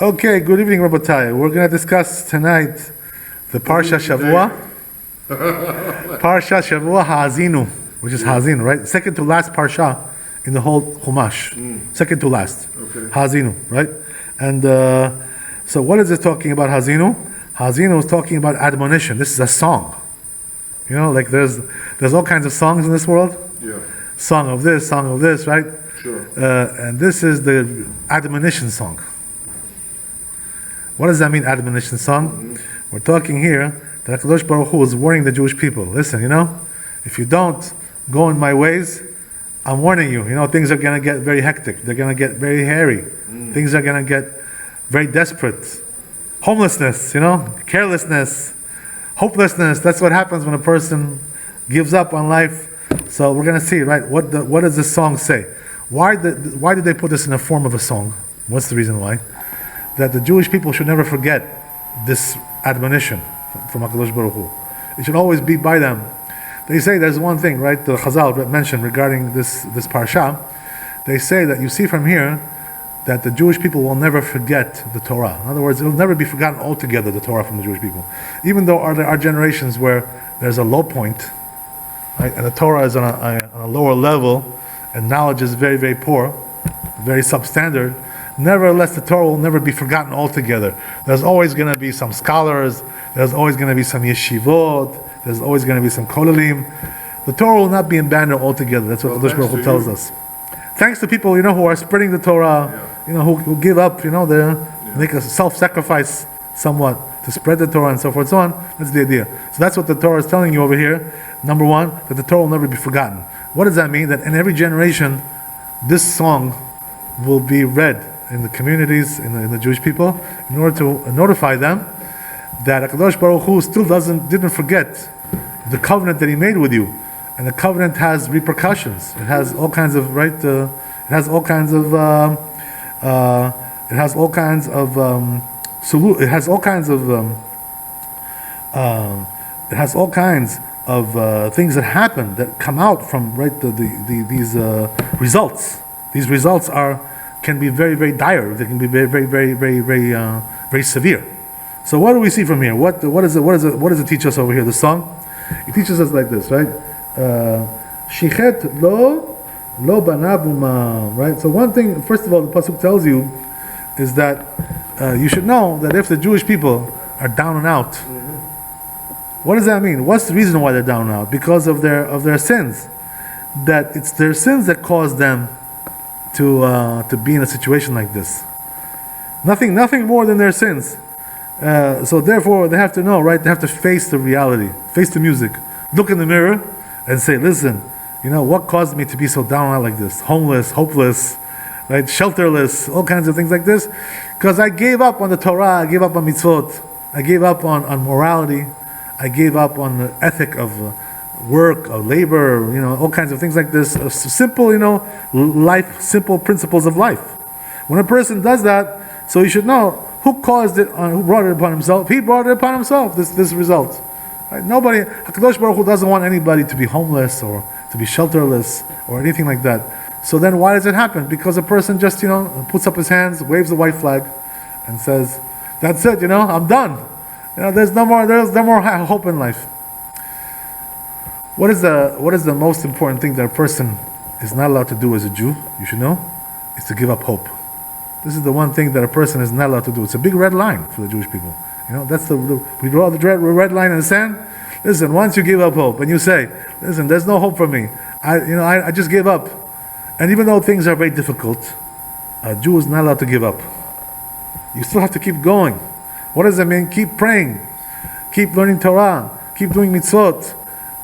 Okay, good evening, Rabbi. We're going to discuss tonight the Parashat Shavua. Parashat Shavua Ha'azinu, which is Ha'azinu, right? Second to last Parsha in the whole Chumash. Second to last. Okay. Ha'azinu, right? And so what is it talking about, Ha'azinu? Ha'azinu is talking about admonition. This is a song. You know, like there's all kinds of songs in this world. Yeah. Song of this, right? Sure. And this is the admonition song. What does that mean, admonition song? We're talking here that HaKadosh Baruch Hu is warning the Jewish people. Listen, if you don't go in my ways, I'm warning you. Things are going to get very hectic. They're going to get very hairy. Things are going to get very desperate. Homelessness, carelessness, hopelessness. That's what happens when a person gives up on life. So we're going to see, right? What does this song say? Why did they put this in the form of a song? What's the reason why? That the Jewish people should never forget this admonition from HaKadosh Baruch Hu. It should always be by them. They say there's one thing, right? The Chazal mentioned regarding this parsha. They say that you see from here that the Jewish people will never forget the Torah. In other words, it will never be forgotten altogether, the Torah from the Jewish people. Even though there are generations where there's a low point, right? And the Torah is on a lower level, and knowledge is very, very poor, very substandard. Nevertheless, the Torah will never be forgotten altogether. There's always going to be some scholars, there's always going to be some yeshivot, there's always going to be some kollalim. The Torah will not be abandoned altogether. That's what Kadosh Baruch Hu tells us. Thanks to people, who are spreading the Torah, who give up, they make a self-sacrifice somewhat to spread the Torah and so forth and so on. That's the idea. So that's what the Torah is telling you over here. Number one, that the Torah will never be forgotten. What does that mean? That in every generation, this song will be read in the communities, in the Jewish people, in order to notify them that HaKadosh Baruch Hu still didn't forget the covenant that He made with you, and the covenant has repercussions. It has all kinds of it has all kinds of things that happen that come out from these results. These results can be very, very dire. They can be very, very, very, very, very, very severe. So what do we see from here? What does it teach us over here? The song, it teaches us like this, right? Shichet lo banabuma, right? So one thing, first of all, the pasuk tells you is that you should know that if the Jewish people are down and out, what does that mean? What's the reason why they're down and out? Because of their sins. That it's their sins that cause them to be in a situation like this. Nothing more than their sins. So therefore, they have to know, right? They have to face the reality, face the music, look in the mirror, and say, "Listen, what caused me to be so down and out like this? Homeless, hopeless, right? Shelterless, all kinds of things like this. Because I gave up on the Torah, I gave up on mitzvot, I gave up on morality, I gave up on the ethic of work, of labor, all kinds of things like this. Simple, life, simple principles of life. When a person does that, so he should know who caused it, who brought it upon himself. He brought it upon himself, this result. Right? Nobody, HaKadosh Baruch Hu doesn't want anybody to be homeless or to be shelterless or anything like that. So then why does it happen? Because a person just, puts up his hands, waves the white flag, and says, that's it, I'm done. There's no more hope in life. What is the most important thing that a person is not allowed to do as a Jew, you should know, is to give up hope. This is the one thing that a person is not allowed to do. It's a big red line for the Jewish people. That's we draw the red line in the sand. Listen, once you give up hope and you say, listen, there's no hope for me. I just gave up. And even though things are very difficult, a Jew is not allowed to give up. You still have to keep going. What does that mean? Keep praying, keep learning Torah, keep doing mitzvot,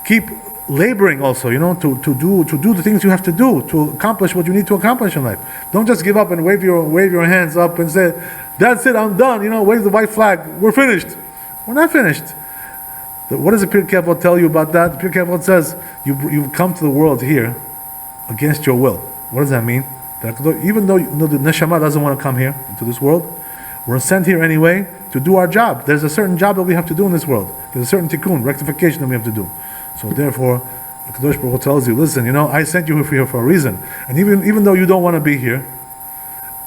keep laboring also, to do the things you have to do to accomplish what you need to accomplish in life. Don't just give up and wave your hands up and say, that's it, I'm done, wave the white flag, we're finished. We're not finished. What does the Pirkei Avot tell you about that? The Pirkei Avot says, you come to the world here against your will. What does that mean? That even though the neshama doesn't want to come here into this world, we're sent here anyway to do our job. There's a certain job that we have to do in this world. There's a certain tikkun, rectification that we have to do. So therefore, the Kadosh Baruch Hu tells you, listen, I sent you here for a reason. And even though you don't want to be here,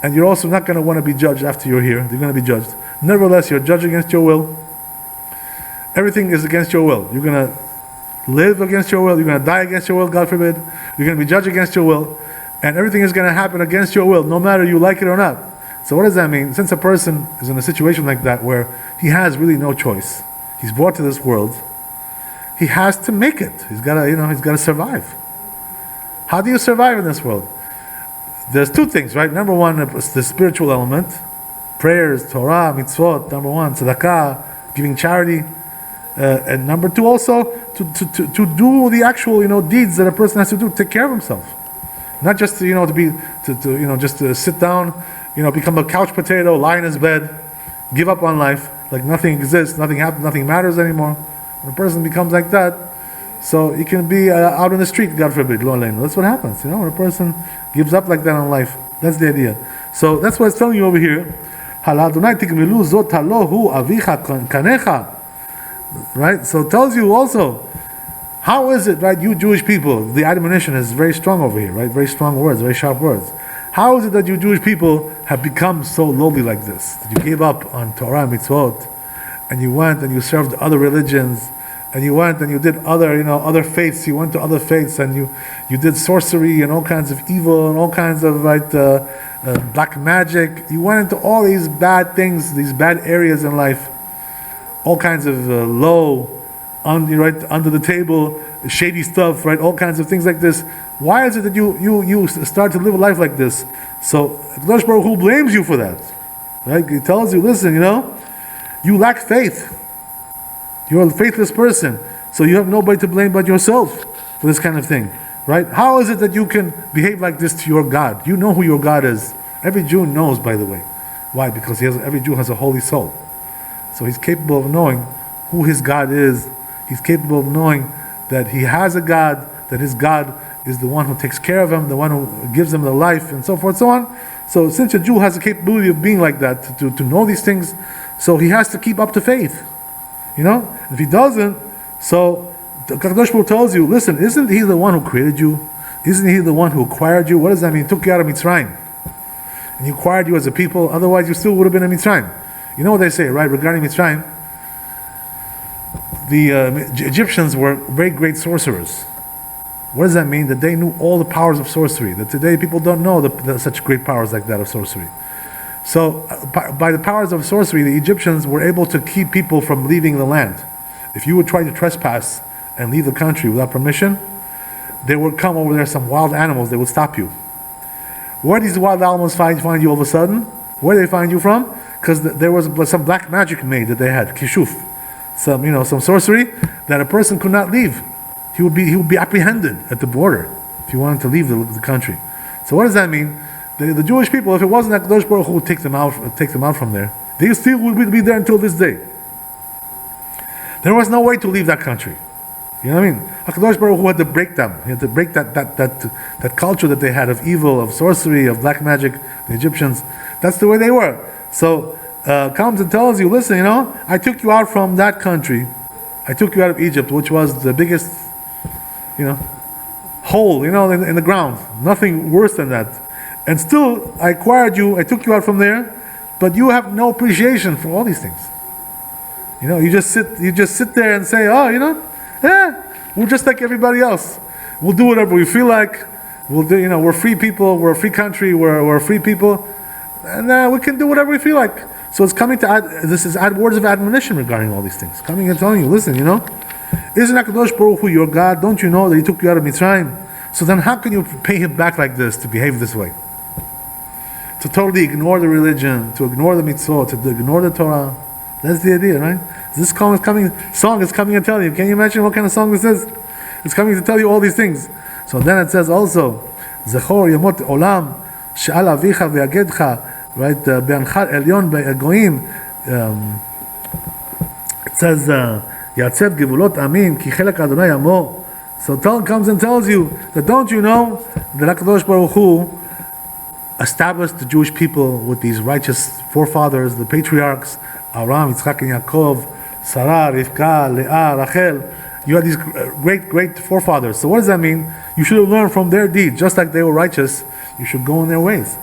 and you're also not going to want to be judged after you're here. You're going to be judged. Nevertheless, you're judged against your will. Everything is against your will. You're going to live against your will. You're going to die against your will, God forbid. You're going to be judged against your will. And everything is going to happen against your will, no matter you like it or not. So what does that mean? Since a person is in a situation like that where he has really no choice, he's brought to this world, he has to make it. He's got to, he's got to survive. How do you survive in this world? There's two things, right? Number one, the spiritual element, prayers, Torah, mitzvot. Number one, tzedakah, giving charity, and number two, also to do the actual, deeds that a person has to do, take care of himself, not just just to sit down, become a couch potato, lie in his bed, give up on life, like nothing exists, nothing happens, nothing matters anymore. When a person becomes like that, so he can be out in the street, God forbid, lo aleinu. That's what happens, when a person gives up like that on life. That's the idea. So that's what it's telling you over here. Right? So it tells you also, how is it, right, you Jewish people, the admonition is very strong over here, right? Very strong words, very sharp words. How is it that you Jewish people have become so lowly like this? That you gave up on Torah and mitzvot, and you went and you served other religions, and you went and you did other faiths, you went to other faiths, and you did sorcery and all kinds of evil and all kinds of black magic. You went into all these bad things, these bad areas in life, all kinds of low, under the table, shady stuff, right? All kinds of things like this. Why is it that you start to live a life like this? So Kadosh Baruch Hu blames you for that, right? He tells you, listen, you lack faith. You're a faithless person, so you have nobody to blame but yourself for this kind of thing, right? How is it that you can behave like this to your God? You know who your God is. Every Jew knows, by the way. Why? Because every Jew has a holy soul. So he's capable of knowing who his God is. He's capable of knowing that he has a God, that his God is the one who takes care of him, the one who gives him the life, and so forth, so on. So since a Jew has the capability of being like that, to know these things, so he has to keep up to faith. If he doesn't, so the Kadosh Baruch Hu tells you, listen, isn't he the one who created you? Isn't he the one who acquired you? What does that mean? He took you out of Mitzrayim. And he acquired you as a people, otherwise you still would have been in Mitzrayim. You know what they say, right, regarding Mitzrayim? The Egyptians were very great sorcerers. What does that mean? That they knew all the powers of sorcery. That today people don't know such great powers like that of sorcery. So by the powers of sorcery, the Egyptians were able to keep people from leaving the land. If you would try to trespass and leave the country without permission, there would come over there some wild animals, they would stop you. Where did these wild animals find you all of a sudden? Where did they find you from? Because there was some black magic made that they had, kishuf, some sorcery that a person could not leave. He would be apprehended at the border if he wanted to leave the country. So what does that mean? The Jewish people, if it wasn't that Kadosh Baruch Hu would take them out from there, they still would be there until this day. There was no way to leave that country. You know what I mean? HaKadosh Baruch Hu had to break them. He had to break that culture that they had of evil, of sorcery, of black magic, the Egyptians. That's the way they were. So comes and tells you, listen, I took you out from that country. I took you out of Egypt, which was the biggest, hole, in the ground. Nothing worse than that. And still, I acquired you, I took you out from there, but you have no appreciation for all these things. You just sit there and say, we're just like everybody else. We'll do whatever we feel like. We'll do, we're free people, we're a free country, we're free people, and we can do whatever we feel like. So it's coming to this is words of admonition regarding all these things. Coming and telling you, listen, isn't HaKadosh Baruch Hu your God? Don't you know that He took you out of Mitzrayim? So then how can you pay Him back like this, to behave this way? To totally ignore the religion, to ignore the mitzvot, to ignore the Torah. That's the idea, right? This song is coming and telling you. Can you imagine what kind of song this is? It's coming to tell you all these things. So then it says also, Zechor Yamot Olam, She'al Avicha Ve'agedcha, right? Be'anchar Elyon Be'egoim. It says, Yatzev Givulot Amin, Ki Chelek Adonai Amo. So comes and tells you that don't you know that HaKadosh Baruch Hu established the Jewish people with these righteous forefathers, the patriarchs, Abraham, Yitzchak, and Yaakov, Sarah, Rivka, Leah, Rachel. You had these great forefathers. So what does that mean? You should have learned from their deeds. Just like they were righteous, you should go in their ways.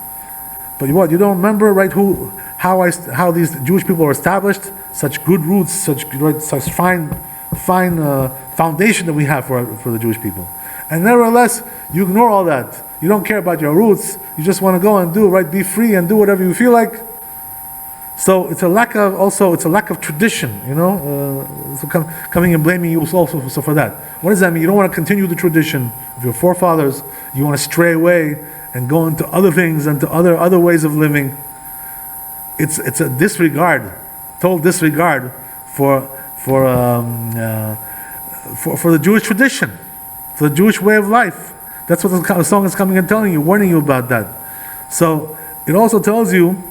But you don't remember, right? How these Jewish people were established? Such good roots, such fine foundation that we have for the Jewish people. And nevertheless, you ignore all that. You don't care about your roots. You just want to go and do, right? Be free and do whatever you feel like. So it's a lack of tradition, so coming and blaming you also for that. What does that mean? You don't want to continue the tradition of your forefathers. You want to stray away and go into other things and to other ways of living. It's a disregard, total disregard for the Jewish tradition, for the Jewish way of life. That's what the song is coming and telling you, warning you about that. So it also tells you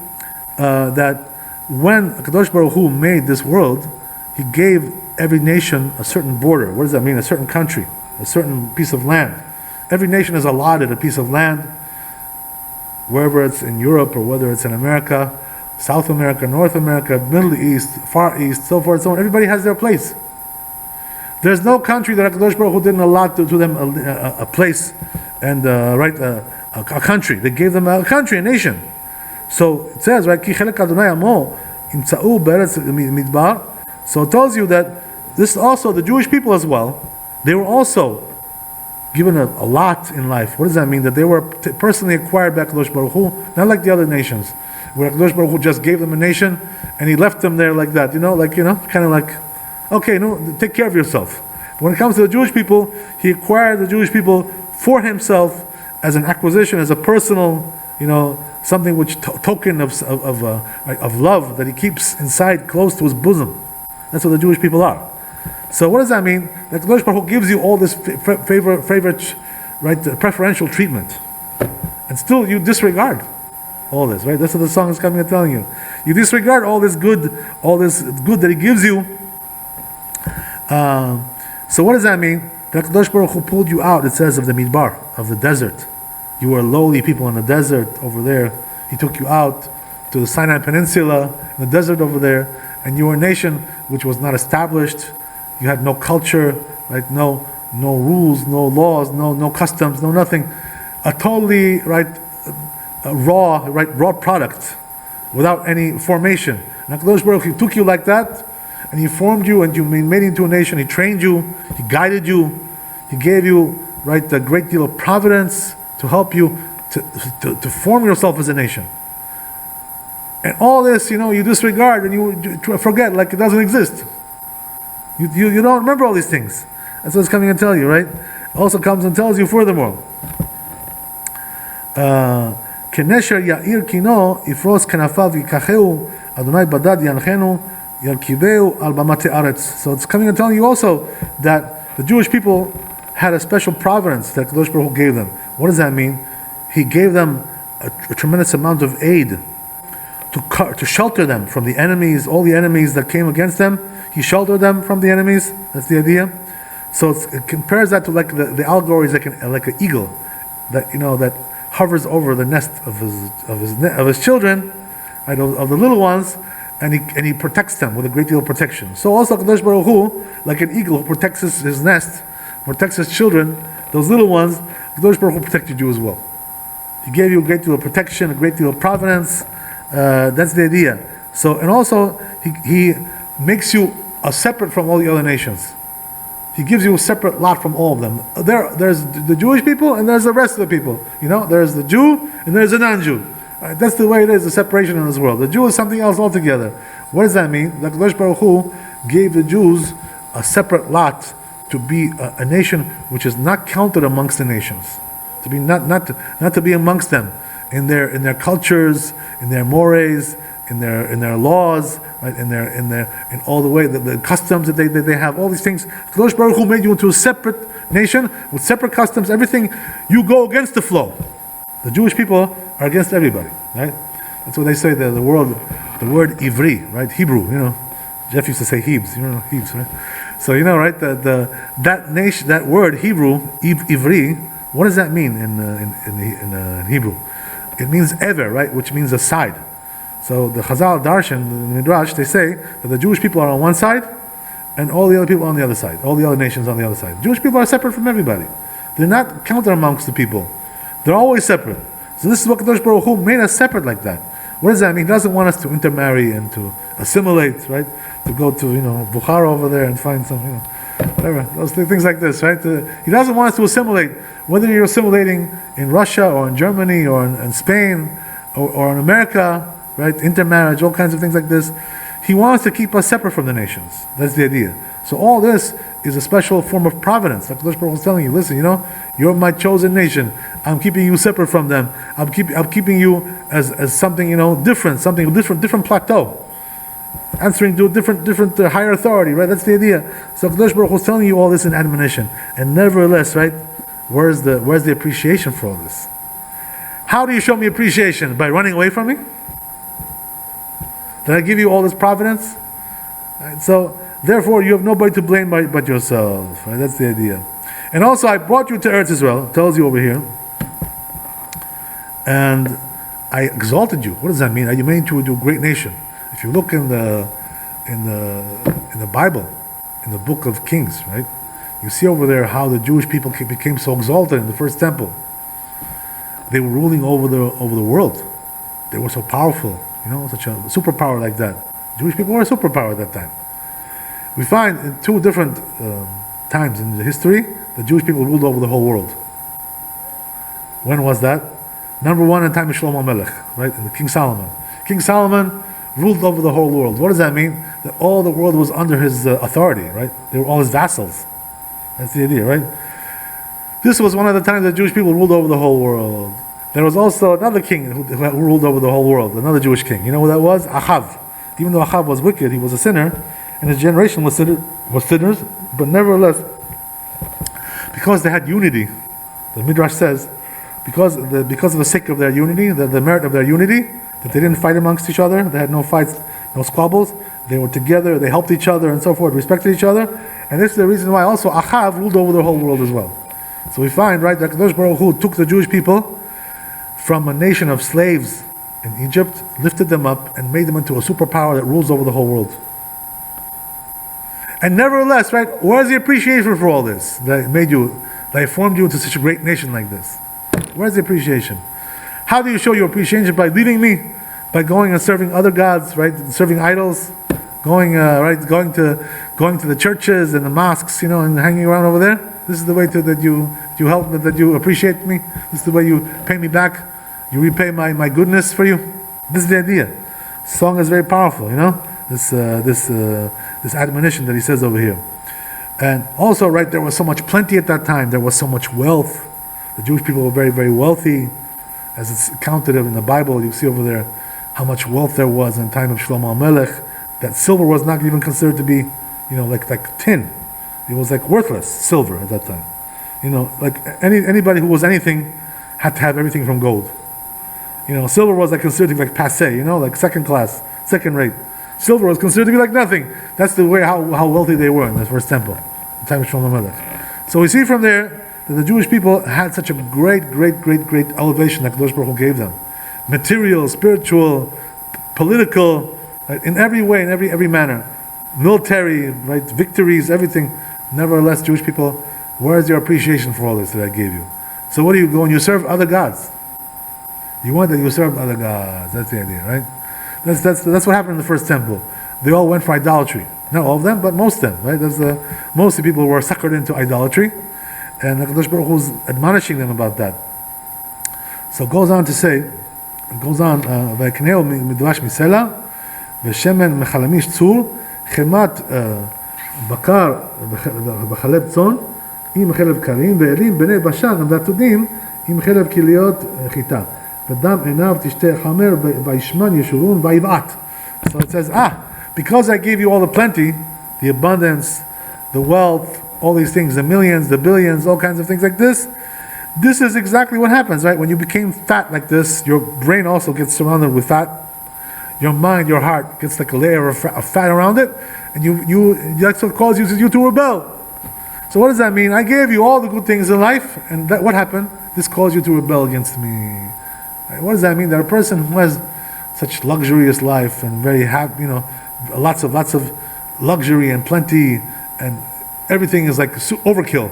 that when Kadosh Baruch Hu made this world, He gave every nation a certain border. What does that mean? A certain country, a certain piece of land. Every nation is allotted a piece of land, wherever it's in Europe or whether it's in America, South America, North America, Middle East, Far East, so forth, so on. Everybody has their place. There's no country that HaKadosh Baruch Hu didn't allot to them a place and a country. They gave them a country, a nation. So it says, right, Ki chelek Adonai amo imtza'u be'eretz midbar. So it tells you that this also, the Jewish people as well, they were also given a lot in life. What does that mean? That they were personally acquired by HaKadosh Baruch Hu, not like the other nations, where HaKadosh Baruch Hu just gave them a nation and He left them there like that, kind of like, okay, no, take care of yourself. But when it comes to the Jewish people, He acquired the Jewish people for Himself as an acquisition, as a personal, something which token of love that He keeps inside, close to His bosom. That's what the Jewish people are. So what does that mean? That HaKadosh Baruch Hu gives you all this favorite, right, preferential treatment, and still you disregard all this, right? That's what the song is coming and telling you. You disregard all this good that He gives you. So what does that mean? That HaKadosh Baruch Hu pulled you out, it says, of the midbar, of the desert. You were lowly people in the desert over there. He took you out to the Sinai Peninsula, in the desert over there, and you were a nation which was not established. You had no culture, right? No rules, no laws, no customs, no nothing. A totally raw product, without any formation. And HaKadosh Baruch Hu took you like that, and He formed you, and you made into a nation. He trained you, He guided you, He gave you, right, a great deal of providence to help you to form yourself as a nation. And all this, you disregard and you forget like it doesn't exist. You don't remember all these things. That's what it's coming and tell you, right? It also comes and tells you furthermore. Kenesher ya'ir kino ifros kenafav yikacheu Adonai badad yanchenu yarkiveu al bamate aretz. So it's coming and telling you also that the Jewish people had a special providence that Kadosh Baruch Hu gave them. What does that mean? He gave them a tremendous amount of aid to shelter them from the enemies, all the enemies that came against them. He sheltered them from the enemies. That's the idea. So it compares that to like the allegory is like an eagle that hovers over the nest of his children, right, of the little ones, and he protects them with a great deal of protection. So also Kadosh Baruch Hu, like an eagle who protects his nest, protects his children, those little ones, Kadosh Baruch Hu protected you as well. He gave you a great deal of protection, a great deal of providence. That's the idea. So, and also he makes you separate from all the other nations. He gives you a separate lot from all of them. There's the Jewish people and there's the rest of the people. There's the Jew and there's the non-Jew. Right? That's the way it is, the separation in this world. The Jew is something else altogether. What does that mean? That Kadosh Baruch Hu gave the Jews a separate lot to be a nation which is not counted amongst the nations. To be not to be amongst them in their cultures, in their mores, in their laws, right? In all the way the customs that they have, all these things. Kadosh Baruch Hu made you into a separate nation with separate customs. Everything, you go against the flow. The Jewish people are against everybody, right? That's what they say. The word Ivri, right? Hebrew. Jeff used to say Hebes. Hebes, right? So right, that nation, that word Hebrew, Ivri. What does that mean in Hebrew? It means ever, right? Which means a side. So the Chazal Darshan, the Midrash, they say that the Jewish people are on one side and all the other people on the other side. All the other nations on the other side. Jewish people are separate from everybody. They're not counted amongst the people. They're always separate. So this is what Kadosh Baruch Hu made us separate like that. What does that mean? He doesn't want us to intermarry and to assimilate, right? To go to, Bukhara over there and find some, whatever, those things like this, right? He doesn't want us to assimilate, whether you're assimilating in Russia or in Germany or in Spain or in America, right? Intermarriage, all kinds of things like this. He wants to keep us separate from the nations. That's the idea. So all this is a special form of providence. Like Kadosh Baruch Hu is telling you, listen, you're my chosen nation. I'm keeping you separate from them. I'm keeping you as something, different, something different plateau. Answering to a different higher authority, right? That's the idea. So Kadosh Baruch Hu is telling you all this in admonition. And nevertheless, right, where's the appreciation for all this? How do you show me appreciation? By running away from me? Did I give you all this providence? Right, so therefore you have nobody to blame but yourself. Right? That's the idea. And also I brought you to Eretz Israel, it tells you over here. And I exalted you. What does that mean? I made you into a great nation. If you look in the Bible, in the book of Kings, right? You see over there how the Jewish people became so exalted in the first temple. They were ruling over the world. They were so powerful, such a superpower like that. Jewish people were a superpower at that time. We find in two different times in the history, the Jewish people ruled over the whole world. When was that? Number one, in the time of Shlomo Melech, right? In the King Solomon. King Solomon ruled over the whole world. What does that mean? That all the world was under his authority, right? They were all his vassals. That's the idea, right? This was one of the times that Jewish people ruled over the whole world. There was also another king who ruled over the whole world, another Jewish king. You know who that was? Achav. Even though Achav was wicked, he was a sinner, and his generation was sinners, but nevertheless, because they had unity, the Midrash says, because of the sake of their unity, the merit of their unity, that they didn't fight amongst each other, they had no fights, no squabbles, they were together, they helped each other and so forth, respected each other, and this is the reason why also Achav ruled over the whole world as well. So we find, right, that Kadosh Baruch Hu took the Jewish people from a nation of slaves in Egypt, lifted them up, and made them into a superpower that rules over the whole world. And nevertheless, right, where's the appreciation for all this? That formed you into such a great nation like this. Where's the appreciation? How do you show your appreciation? By leaving me, by going and serving other gods, right, serving idols, going to the churches and the mosques, and hanging around over there. This is the way that you help, that you appreciate me. This is the way you pay me back. You repay my goodness for you. This is the idea. Song is very powerful, This admonition that he says over here. And also, right, there was so much plenty at that time. There was so much wealth. The Jewish people were very, very wealthy. As it's counted in the Bible, you see over there how much wealth there was in the time of Shlomo Melech. That silver was not even considered to be, like tin. It was like worthless silver at that time. Like anybody who was anything had to have everything from gold. Silver was like considered to be like passé, like second class, second rate. Silver was considered to be like nothing. That's the way how wealthy they were in the first temple, the time of Shlomo Melech. So we see from there that the Jewish people had such a great elevation that Kadosh Baruch Hu gave them. Material, spiritual, political, right, in every way, in every manner. Military, right, victories, everything. Nevertheless, Jewish people, where is your appreciation for all this that I gave you? So what do you go and you serve other gods? You want that you serve other gods. That's the idea, right? That's what happened in the first temple. They all went for idolatry. Not all of them, but most of them, right? Most of the people were suckered into idolatry, and the Kadosh Baruch Hu is admonishing them about that. So it goes on to say, "V'ekneu midrash misela, v'shemen mechalamish tzur, chemat bakar v'chalev tzon, im chelev karim, ve'elim bnei bashan v'atudim, im chelev kiliyot chita, v'dam enav tishteh chamer v'yishman yeshurun v'yivat." So it says, because I gave you all the plenty, the abundance, the wealth, all these things, the millions, the billions, all kinds of things like this, this is exactly what happens, right? When you became fat like this, your brain also gets surrounded with fat. Your mind, your heart gets like a layer of fat around it, and that's what causes you to rebel. So what does that mean? I gave you all the good things in life, and what happened? This caused you to rebel against me. Right? What does that mean? That a person who has such luxurious life and very happy, lots of luxury and plenty, and everything is like overkill.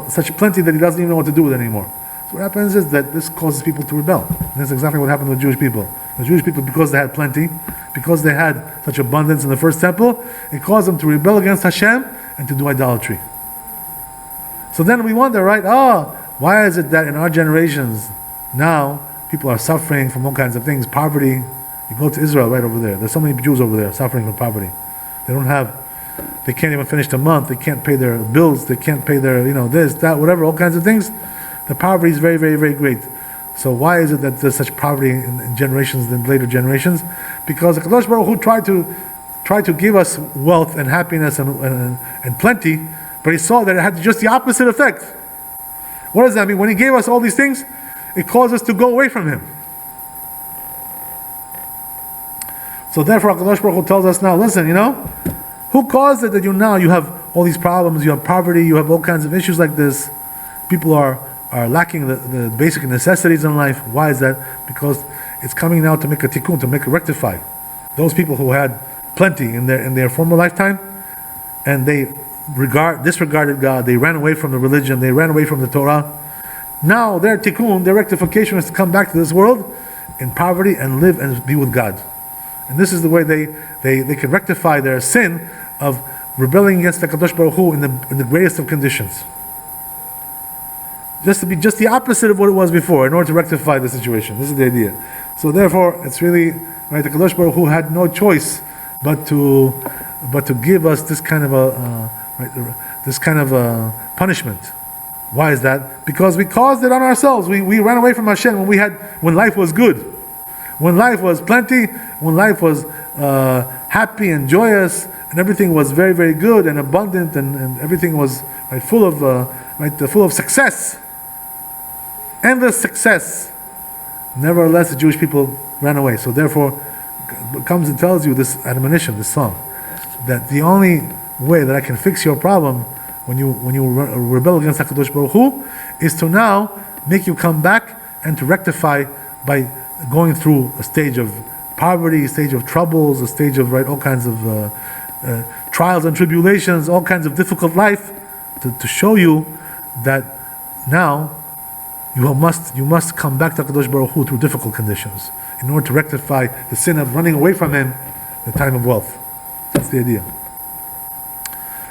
Such plenty that he doesn't even know what to do with it anymore. So what happens is that this causes people to rebel. And that's exactly what happened to the Jewish people. The Jewish people, because they had plenty, because they had such abundance in the first temple, it caused them to rebel against Hashem and to do idolatry. So then we wonder, right? Why is it that in our generations now people are suffering from all kinds of things, poverty? You go to Israel right over there. There's so many Jews over there suffering from poverty. They can't even finish the month. They can't pay their bills. They can't pay their, this, that, whatever, all kinds of things. The poverty is very, very, very great. So why is it that there's such poverty in generations than later generations? Because the Kadosh Baruch Hu tried to give us wealth and happiness and plenty, but he saw that it had just the opposite effect. What does that mean? When he gave us all these things, it caused us to go away from him. So therefore, HaKadosh Baruch Hu tells us now, listen, who caused it that you have all these problems, you have poverty, you have all kinds of issues like this. People are lacking the basic necessities in life. Why is that? Because it's coming now to make a tikkun, to make a rectify. Those people who had plenty in their former lifetime, and they disregarded God, they ran away from the religion, they ran away from the Torah. Now their tikkun, their rectification is to come back to this world in poverty and live and be with God. And this is the way they can rectify their sin of rebelling against the Kadosh Baruch Hu in the greatest of conditions. Just to be just the opposite of what it was before, in order to rectify the situation. This is the idea. So therefore, it's really right. The Kadosh Baruch Hu had no choice but to give us this kind of a punishment. Why is that? Because we caused it on ourselves. We ran away from Hashem when life was good. When life was plenty, when life was happy and joyous, and everything was very, very good and abundant, and everything was full of success, endless success. Nevertheless, the Jewish people ran away. So therefore, it comes and tells you this admonition, this song, that the only way that I can fix your problem when you rebel against HaKadosh Baruch Hu is to now make you come back and to rectify by going through a stage of poverty, a stage of troubles, a stage of all kinds of trials and tribulations, all kinds of difficult life, to show you that now you must come back to HaKadosh Baruch Hu through difficult conditions in order to rectify the sin of running away from him in the time of wealth. That's the idea.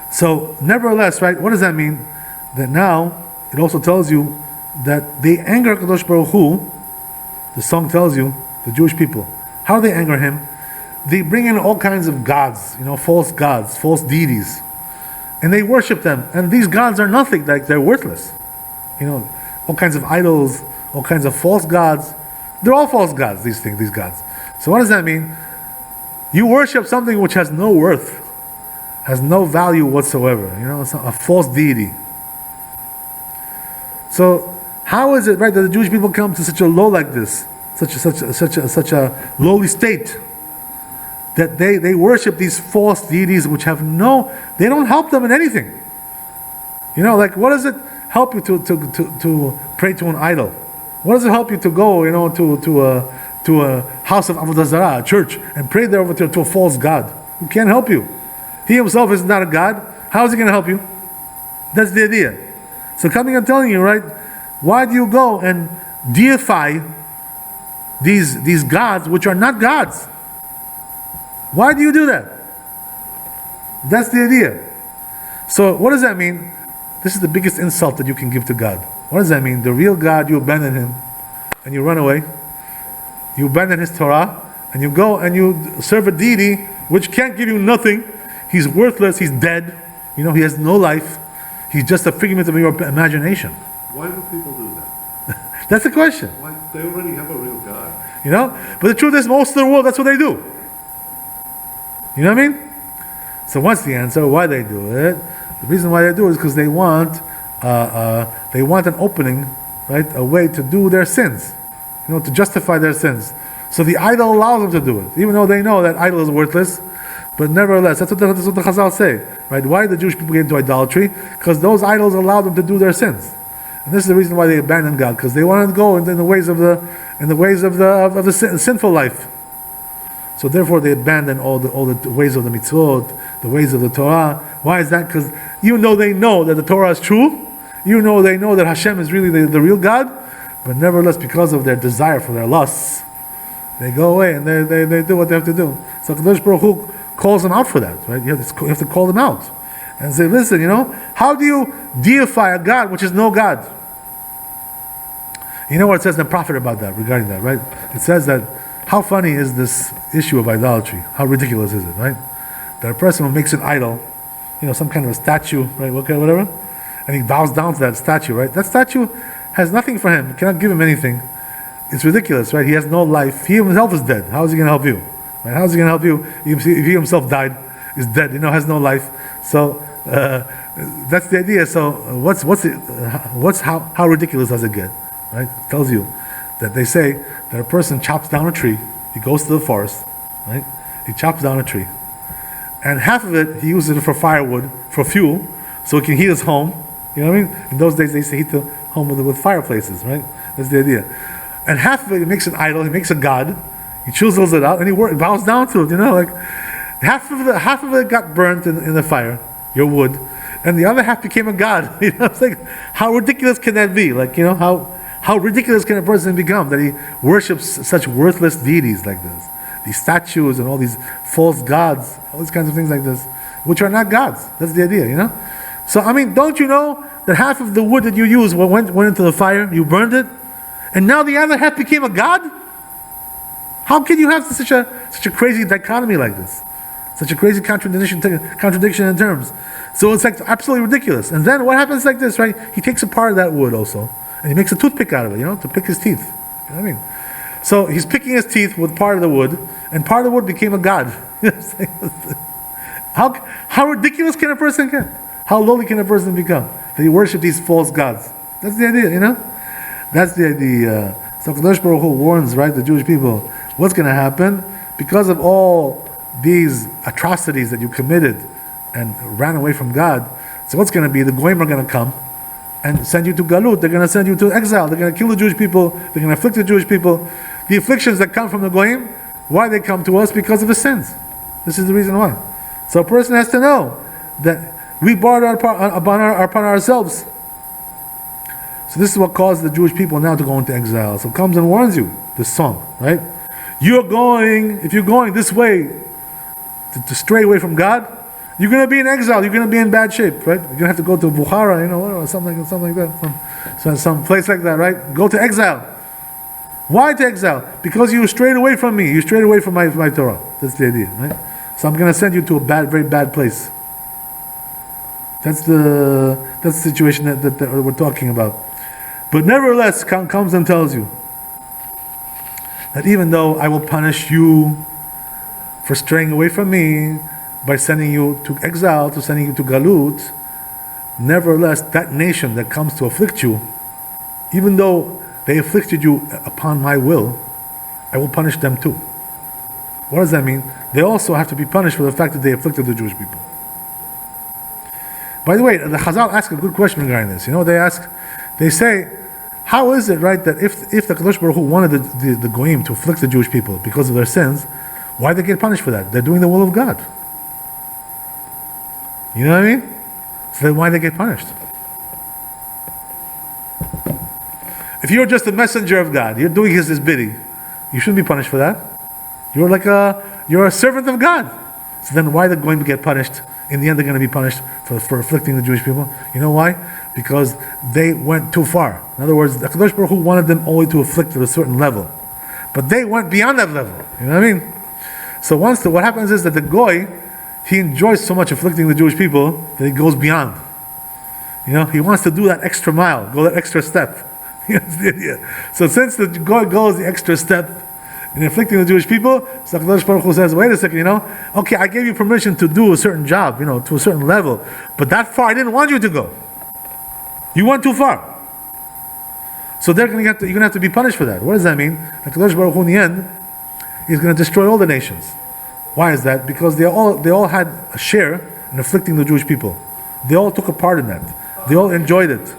So nevertheless, what does that mean? That now it also tells you that they anger HaKadosh Baruch Hu. The song tells you, the Jewish people, how do they anger him? They bring in all kinds of gods, false gods, false deities, and they worship them. And these gods are nothing, they're worthless. All kinds of idols, all kinds of false gods. They're all false gods, these gods. So what does that mean? You worship something which has no worth, has no value whatsoever. It's a false deity. So how is it that the Jewish people come to such a low like this, such a lowly state, that they worship these false deities which they don't help them in anything. What does it help you to pray to an idol? What does it help you to go, to a house of Avodah Zarah, a church, and pray there over to a false god who can't help you? He himself is not a god. How is he going to help you? That's the idea. So coming and telling you, why do you go and deify these gods which are not gods? Why do you do that? That's the idea. So what does that mean? This is the biggest insult that you can give to God. What does that mean? The real God, you abandon him and you run away. You abandon his Torah and you go and you serve a deity which can't give you nothing. He's worthless, he's dead. He has no life. He's just a figment of your imagination. Why do people do that? That's the question. Why? They already have a real God. But the truth is, most of the world, that's what they do. You know what I mean? So what's the answer? Why they do it? The reason why they do it is because they want an opening, a way to do their sins, to justify their sins. So the idol allows them to do it, even though they know that idol is worthless. But nevertheless, that's what the Chazal say, Why do the Jewish people get into idolatry? Because those idols allow them to do their sins. And this is the reason why they abandon God, because they want to go in the ways of the sinful life. So therefore, they abandon all the ways of the mitzvot, the ways of the Torah. Why is that? Because even though they know that the Torah is true, they know that Hashem is really the real God, But nevertheless, because of their desire for their lusts, they go away and they do what they have to do. So Kadosh Baruch Hu calls them out for that, right? You have to call them out and say, listen, how do you deify a God which is no God? You know what it says in the prophet about that, regarding that, right? It says that, how funny is this issue of idolatry? How ridiculous is it, right? That a person who makes an idol, some kind of a statue, right, whatever, and he bows down to that statue, right? That statue has nothing for him. It cannot give him anything. It's ridiculous, right? He has no life. He himself is dead. How is he going to help you? Right? How is he going to help you if he himself died, is dead, has no life? So that's the idea. So how ridiculous does it get? Right? It tells you that they say that a person chops down a tree. He goes to the forest, right? He chops down a tree, and half of it he uses it for firewood, for fuel, so he can heat his home. You know what I mean? In those days they used to heat the home with fireplaces, right? That's the idea. And half of it he makes an idol. He makes a god. He chisels it out and he bows down to it. Like half of it got burnt in the fire, your wood, and the other half became a god. It's like, how ridiculous can that be? Like, how ridiculous can a person become that he worships such worthless deities like this? These statues and all these false gods, all these kinds of things like this, which are not gods. That's the idea, So, don't you know that half of the wood that you used went into the fire, you burned it, and now the other half became a god? How can you have such a crazy dichotomy like this? Such a crazy contradiction in terms. So it's like absolutely ridiculous. And then what happens like this, right? He takes a part of that wood also, and he makes a toothpick out of it, to pick his teeth. You know what I mean? So he's picking his teeth with part of the wood, and part of the wood became a god. How ridiculous can a person get? How lowly can a person become? That he worships these false gods. That's the idea, That's the idea. So Kadosh Baruch Hu warns, right, the Jewish people, what's going to happen? Because of all these atrocities that you committed and ran away from God, so what's going to be? The Goyim are going to come and send you to Galut. They're going to send you to exile. They're going to kill the Jewish people. They're going to afflict the Jewish people. The afflictions that come from the Goyim, why they come to us? Because of the sins. This is the reason why. So a person has to know that we brought upon ourselves. So this is what caused the Jewish people now to go into exile. So it comes and warns you, this song, right? If you're going this way to stray away from God, you're going to be in exile. You're going to be in bad shape, right? You're going to have to go to Bukhara, or something like that, some place like that, right? Go to exile. Why to exile? Because you strayed away from me. You strayed away from my Torah. That's the idea, right? So I'm going to send you to a very bad place. That's the situation that we're talking about. But nevertheless, comes and tells you that even though I will punish you for straying away from me by sending you to exile, to sending you to Galut, nevertheless, that nation that comes to afflict you, even though they afflicted you upon my will, I will punish them too. What does that mean? They also have to be punished for the fact that they afflicted the Jewish people. By the way, the Chazal ask a good question regarding this. They say, how is it, right, that if the Kadosh Baruch Hu wanted the Goyim to afflict the Jewish people because of their sins, why they get punished for that? They're doing the will of God. You know what I mean? So then why they get punished? If you're just a messenger of God, you're doing his bidding, you shouldn't be punished for that. You're a servant of God. So then why are they going to get punished? In the end, they're going to be punished for afflicting the Jewish people. You know why? Because they went too far. In other words, the Kadosh Baruch Hu wanted them only to afflict at a certain level. But they went beyond that level. You know what I mean? So what happens is that the Goy, he enjoys so much afflicting the Jewish people that he goes beyond. He wants to do that extra mile, go that extra step. So since the Goy goes the extra step in afflicting the Jewish people, so HaKadosh Baruch Hu says, wait a second, okay, I gave you permission to do a certain job, to a certain level, but that far I didn't want you to go. You went too far. So you're going to have to be punished for that. What does that mean? HaKadosh Baruch Hu in the end is going to destroy all the nations. Why is that? Because they all had a share in afflicting the Jewish people. They all took a part in that. They all enjoyed it.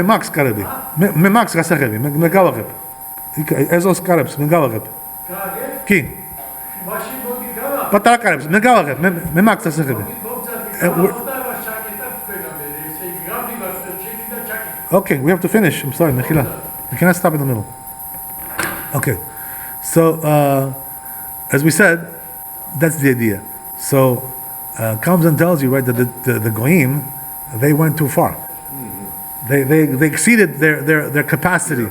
Max Karabi. Max Kasarebi. Megawakep. Ezos Karabs. Megawakep. Ki. Patarakar, Megawak, Memak Sasakib. Okay, we have to finish. I'm sorry, Mechila. We cannot stop in the middle. Okay. So, as we said, that's the idea. So, comes and tells you, right, that the Goyim, they went too far. They exceeded their capacity.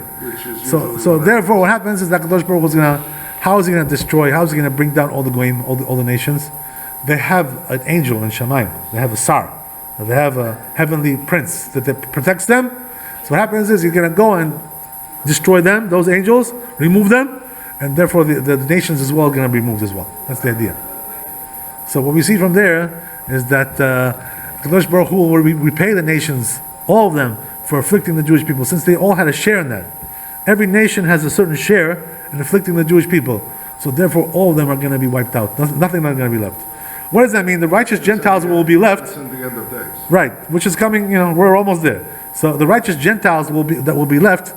So therefore, what happens is that Kadosh Baruch Hu is how is he gonna destroy? How is he gonna bring down all the Goyim, all the nations? They have an angel in Shamayim. They have a Sar. They have a heavenly prince that protects them. So what happens is he's gonna go and destroy them, those angels, remove them, and therefore the nations as well are gonna be removed as well. That's the idea. So what we see from there is that Kadosh Baruch Hu will repay the nations, all of them, for afflicting the Jewish people, since they all had a share in that. Every nation has a certain share in afflicting the Jewish people. So therefore all of them are going to be wiped out. Nothing is going to be left. What does that mean? The righteous Gentiles will be left. That's in the end of days. Right, which is coming, we're almost there. So the righteous Gentiles will be left,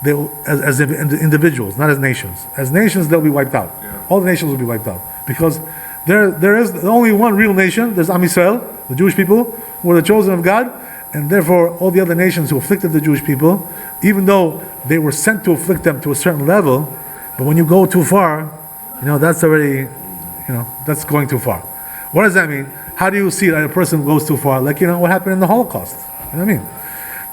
they will, as individuals, not as nations. As nations, they'll be wiped out. Yeah. All the nations will be wiped out. Because there is only one real nation, there's Am Yisrael, the Jewish people, who are the chosen of God, and therefore all the other nations who afflicted the Jewish people, even though they were sent to afflict them to a certain level, but when you go too far, that's already, that's going too far. What does that mean? How do you see that a person goes too far? Like, what happened in the Holocaust? You know what I mean?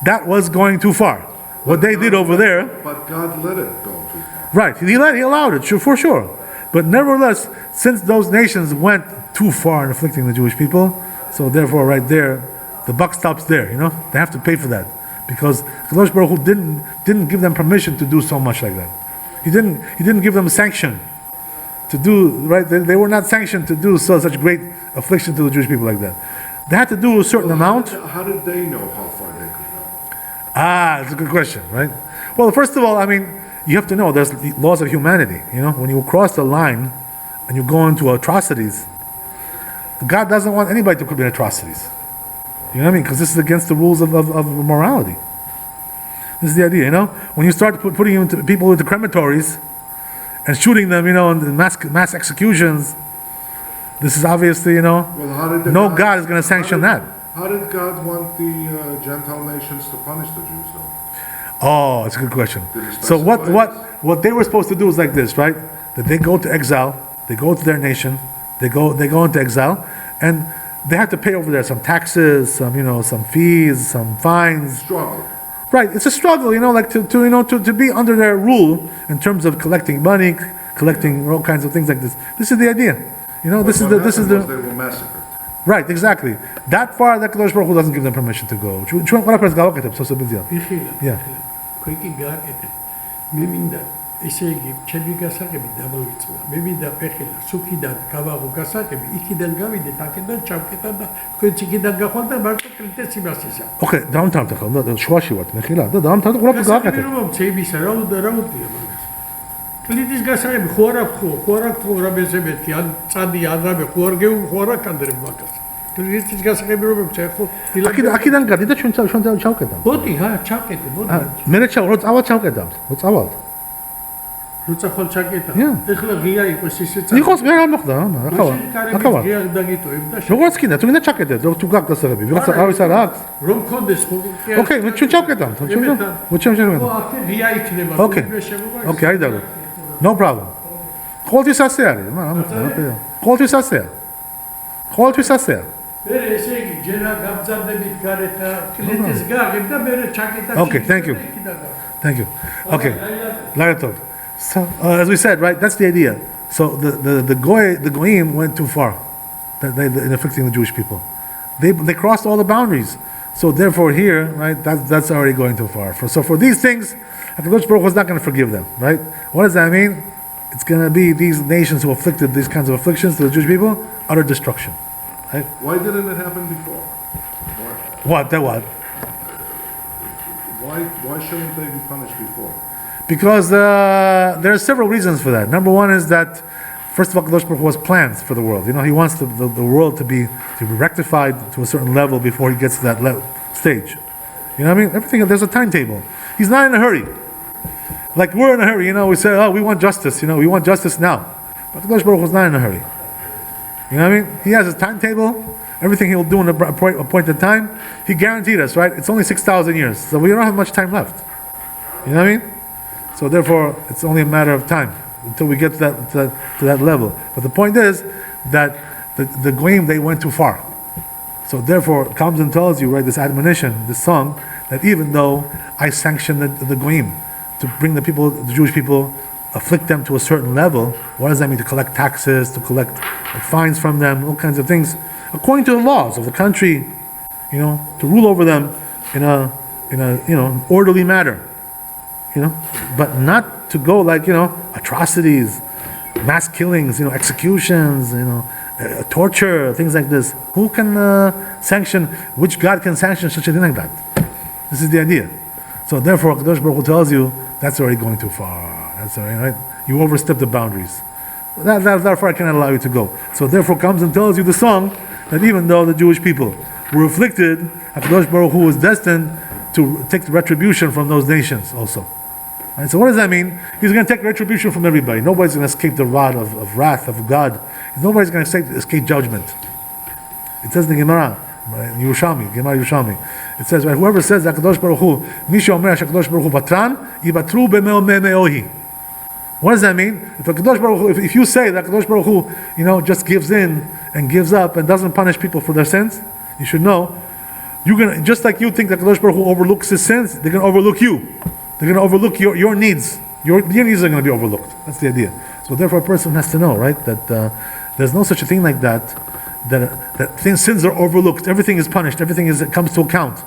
That was going too far. What they did over there. But God let it go too far. Right, He allowed it, for sure. But nevertheless, since those nations went too far in afflicting the Jewish people, so therefore right there, the buck stops there, They have to pay for that. Because Kadosh Baruch Hu didn't give them permission to do so much like that. He didn't give them sanction to do, right? They were not sanctioned to do such great affliction to the Jewish people like that. They had to do a certain amount. How did they know how far they could go? It's a good question, right? Well, first of all, you have to know there's the laws of humanity. When you cross the line and you go into atrocities, God doesn't want anybody to commit atrocities. You know what I mean? Because this is against the rules of morality. This is the idea, When you start putting people into crematories and shooting them, in mass executions, this is obviously, Well, how did God is going to sanction that. How did God want the Gentile nations to punish the Jews, though? Oh, it's a good question. Did he So specify what they were supposed to do is like this, right? That they go to exile, they go to their nation, they go into exile, and they have to pay over there some taxes, some fees, some fines. Struggle. Right, it's a struggle, like to be under their rule in terms of collecting money, collecting all kinds of things like this. This is the idea, This is the. They were massacred. Right, exactly. That far, that Kadosh Baruch Hu doesn't give them permission to go. Yeah. ესე იგი, ჩემი გასაღები დამოვიწყდა. მე მინდა ფეხილა, სუქიდან გავაღო გასაღები, იქიდან გავიდეთ, აქედან ჩავკეტა და თქვენც იქიდან გახვალ და მარტო კრიტეს იმას ისა. Okay, დაამთავრდა ხო? და შუაში ვარ, მე ხილა და დაამთავრდა ყველაფერს გააკეთე. გასაღები რომ ცეიბისა, რა უდია მაგას. კრიტის გასაღები ხო არ აქვს რა მეზებეთი, ან წადი აღავე ხო არ გეუხوارაკანდრებ მაგას. კრიტის გასაღები რომ ხო აქედან გადი და ჩვენ ჩავკეტა. მოდი, ჩავკეტე, მოდი. მე რო წავალ ჩავკეტა. რო წავალ. როცა ხვალ ჩაკეტა. ეხლა ღია იყოს ისე წა. იყოს მე არ მოხდა, ახლა. ღია დაგიტოვებ და როგორც კიდე, თუ გინდა ჩაკეტეთ, თუ გაქვს დასაღები, ვიღაცა ავის არა აქვს. რომ მქონდეს ხო. Okay, მე ჩვენ ჩავკეტა, ჩვენ. აქ ღია იქნება, Okay, აი დაგო. No problem. ყოველთვის ასე არის, მაგრამ ყოველთვის ასეა. მე ესე იგი ჯერა გამძარდებით გარეთ კლიტის გაგებ და მე ჩაკეტა. Okay, thank you. Okay. Lagatov. So, as we said, right, that's the idea. So the Goyim went too far in afflicting the Jewish people. They crossed all the boundaries. So therefore here, right, that's already going too far. So for these things, HaKadosh Baruch Hu is not going to forgive them, right? What does that mean? It's going to be these nations who afflicted these kinds of afflictions to the Jewish people, utter destruction. Right? Why didn't it happen before? What? Why shouldn't they be punished before? Because there are several reasons for that. Number one is that, first of all, Kadosh Baruch Hu has plans for the world. He wants the world to be rectified to a certain level before he gets to that stage. You know what I mean? Everything, there's a timetable. He's not in a hurry. Like we're in a hurry, we say, oh, we want justice, we want justice now. But Kadosh Baruch Hu is not in a hurry. You know what I mean? He has his timetable, everything he will do in a appointed time. He guaranteed us, right? It's only 6,000 years, so we don't have much time left. You know what I mean? So therefore, it's only a matter of time until we get to that level. But the point is that the Goyim, they went too far. So therefore, it comes and tells you, right, this admonition, this song, that even though I sanction the Goyim to bring the Jewish people, afflict them to a certain level, what does that mean? To collect taxes, to collect fines from them, all kinds of things, according to the laws of the country, to rule over them in a orderly manner, but not to go like atrocities, mass killings, executions, torture, things like this. Who can sanction? Which God can sanction such a thing like that? This is the idea. So therefore, Kadosh Baruch Hu tells you that's already going too far. That's already right. You overstep the boundaries. That far I cannot allow you to go. So therefore, comes and tells you the song that even though the Jewish people were afflicted, Kadosh Baruch Hu was destined to take the retribution from those nations also. Right? So what does that mean? He's going to take retribution from everybody. Nobody's going to escape the rod of wrath of God. Nobody's going to escape judgment. It says in the Gemara, Yerushalmi. It says, right, whoever says that Kadosh Baruch Hu, Misha Omer Kadosh Baruch Hu Batran, Yibatru Me'ohi. What does that mean? If Kadosh Baruch Hu, if you say that Kadosh Baruch Hu, just gives in and gives up and doesn't punish people for their sins, you should know, just like you think that Kadosh Baruch Hu overlooks his sins, they're going to overlook you. They're going to overlook your needs. Your needs are going to be overlooked. That's the idea. So therefore, a person has to know, right, that there's no such a thing like that. That sins are overlooked. Everything is punished. Everything comes to account.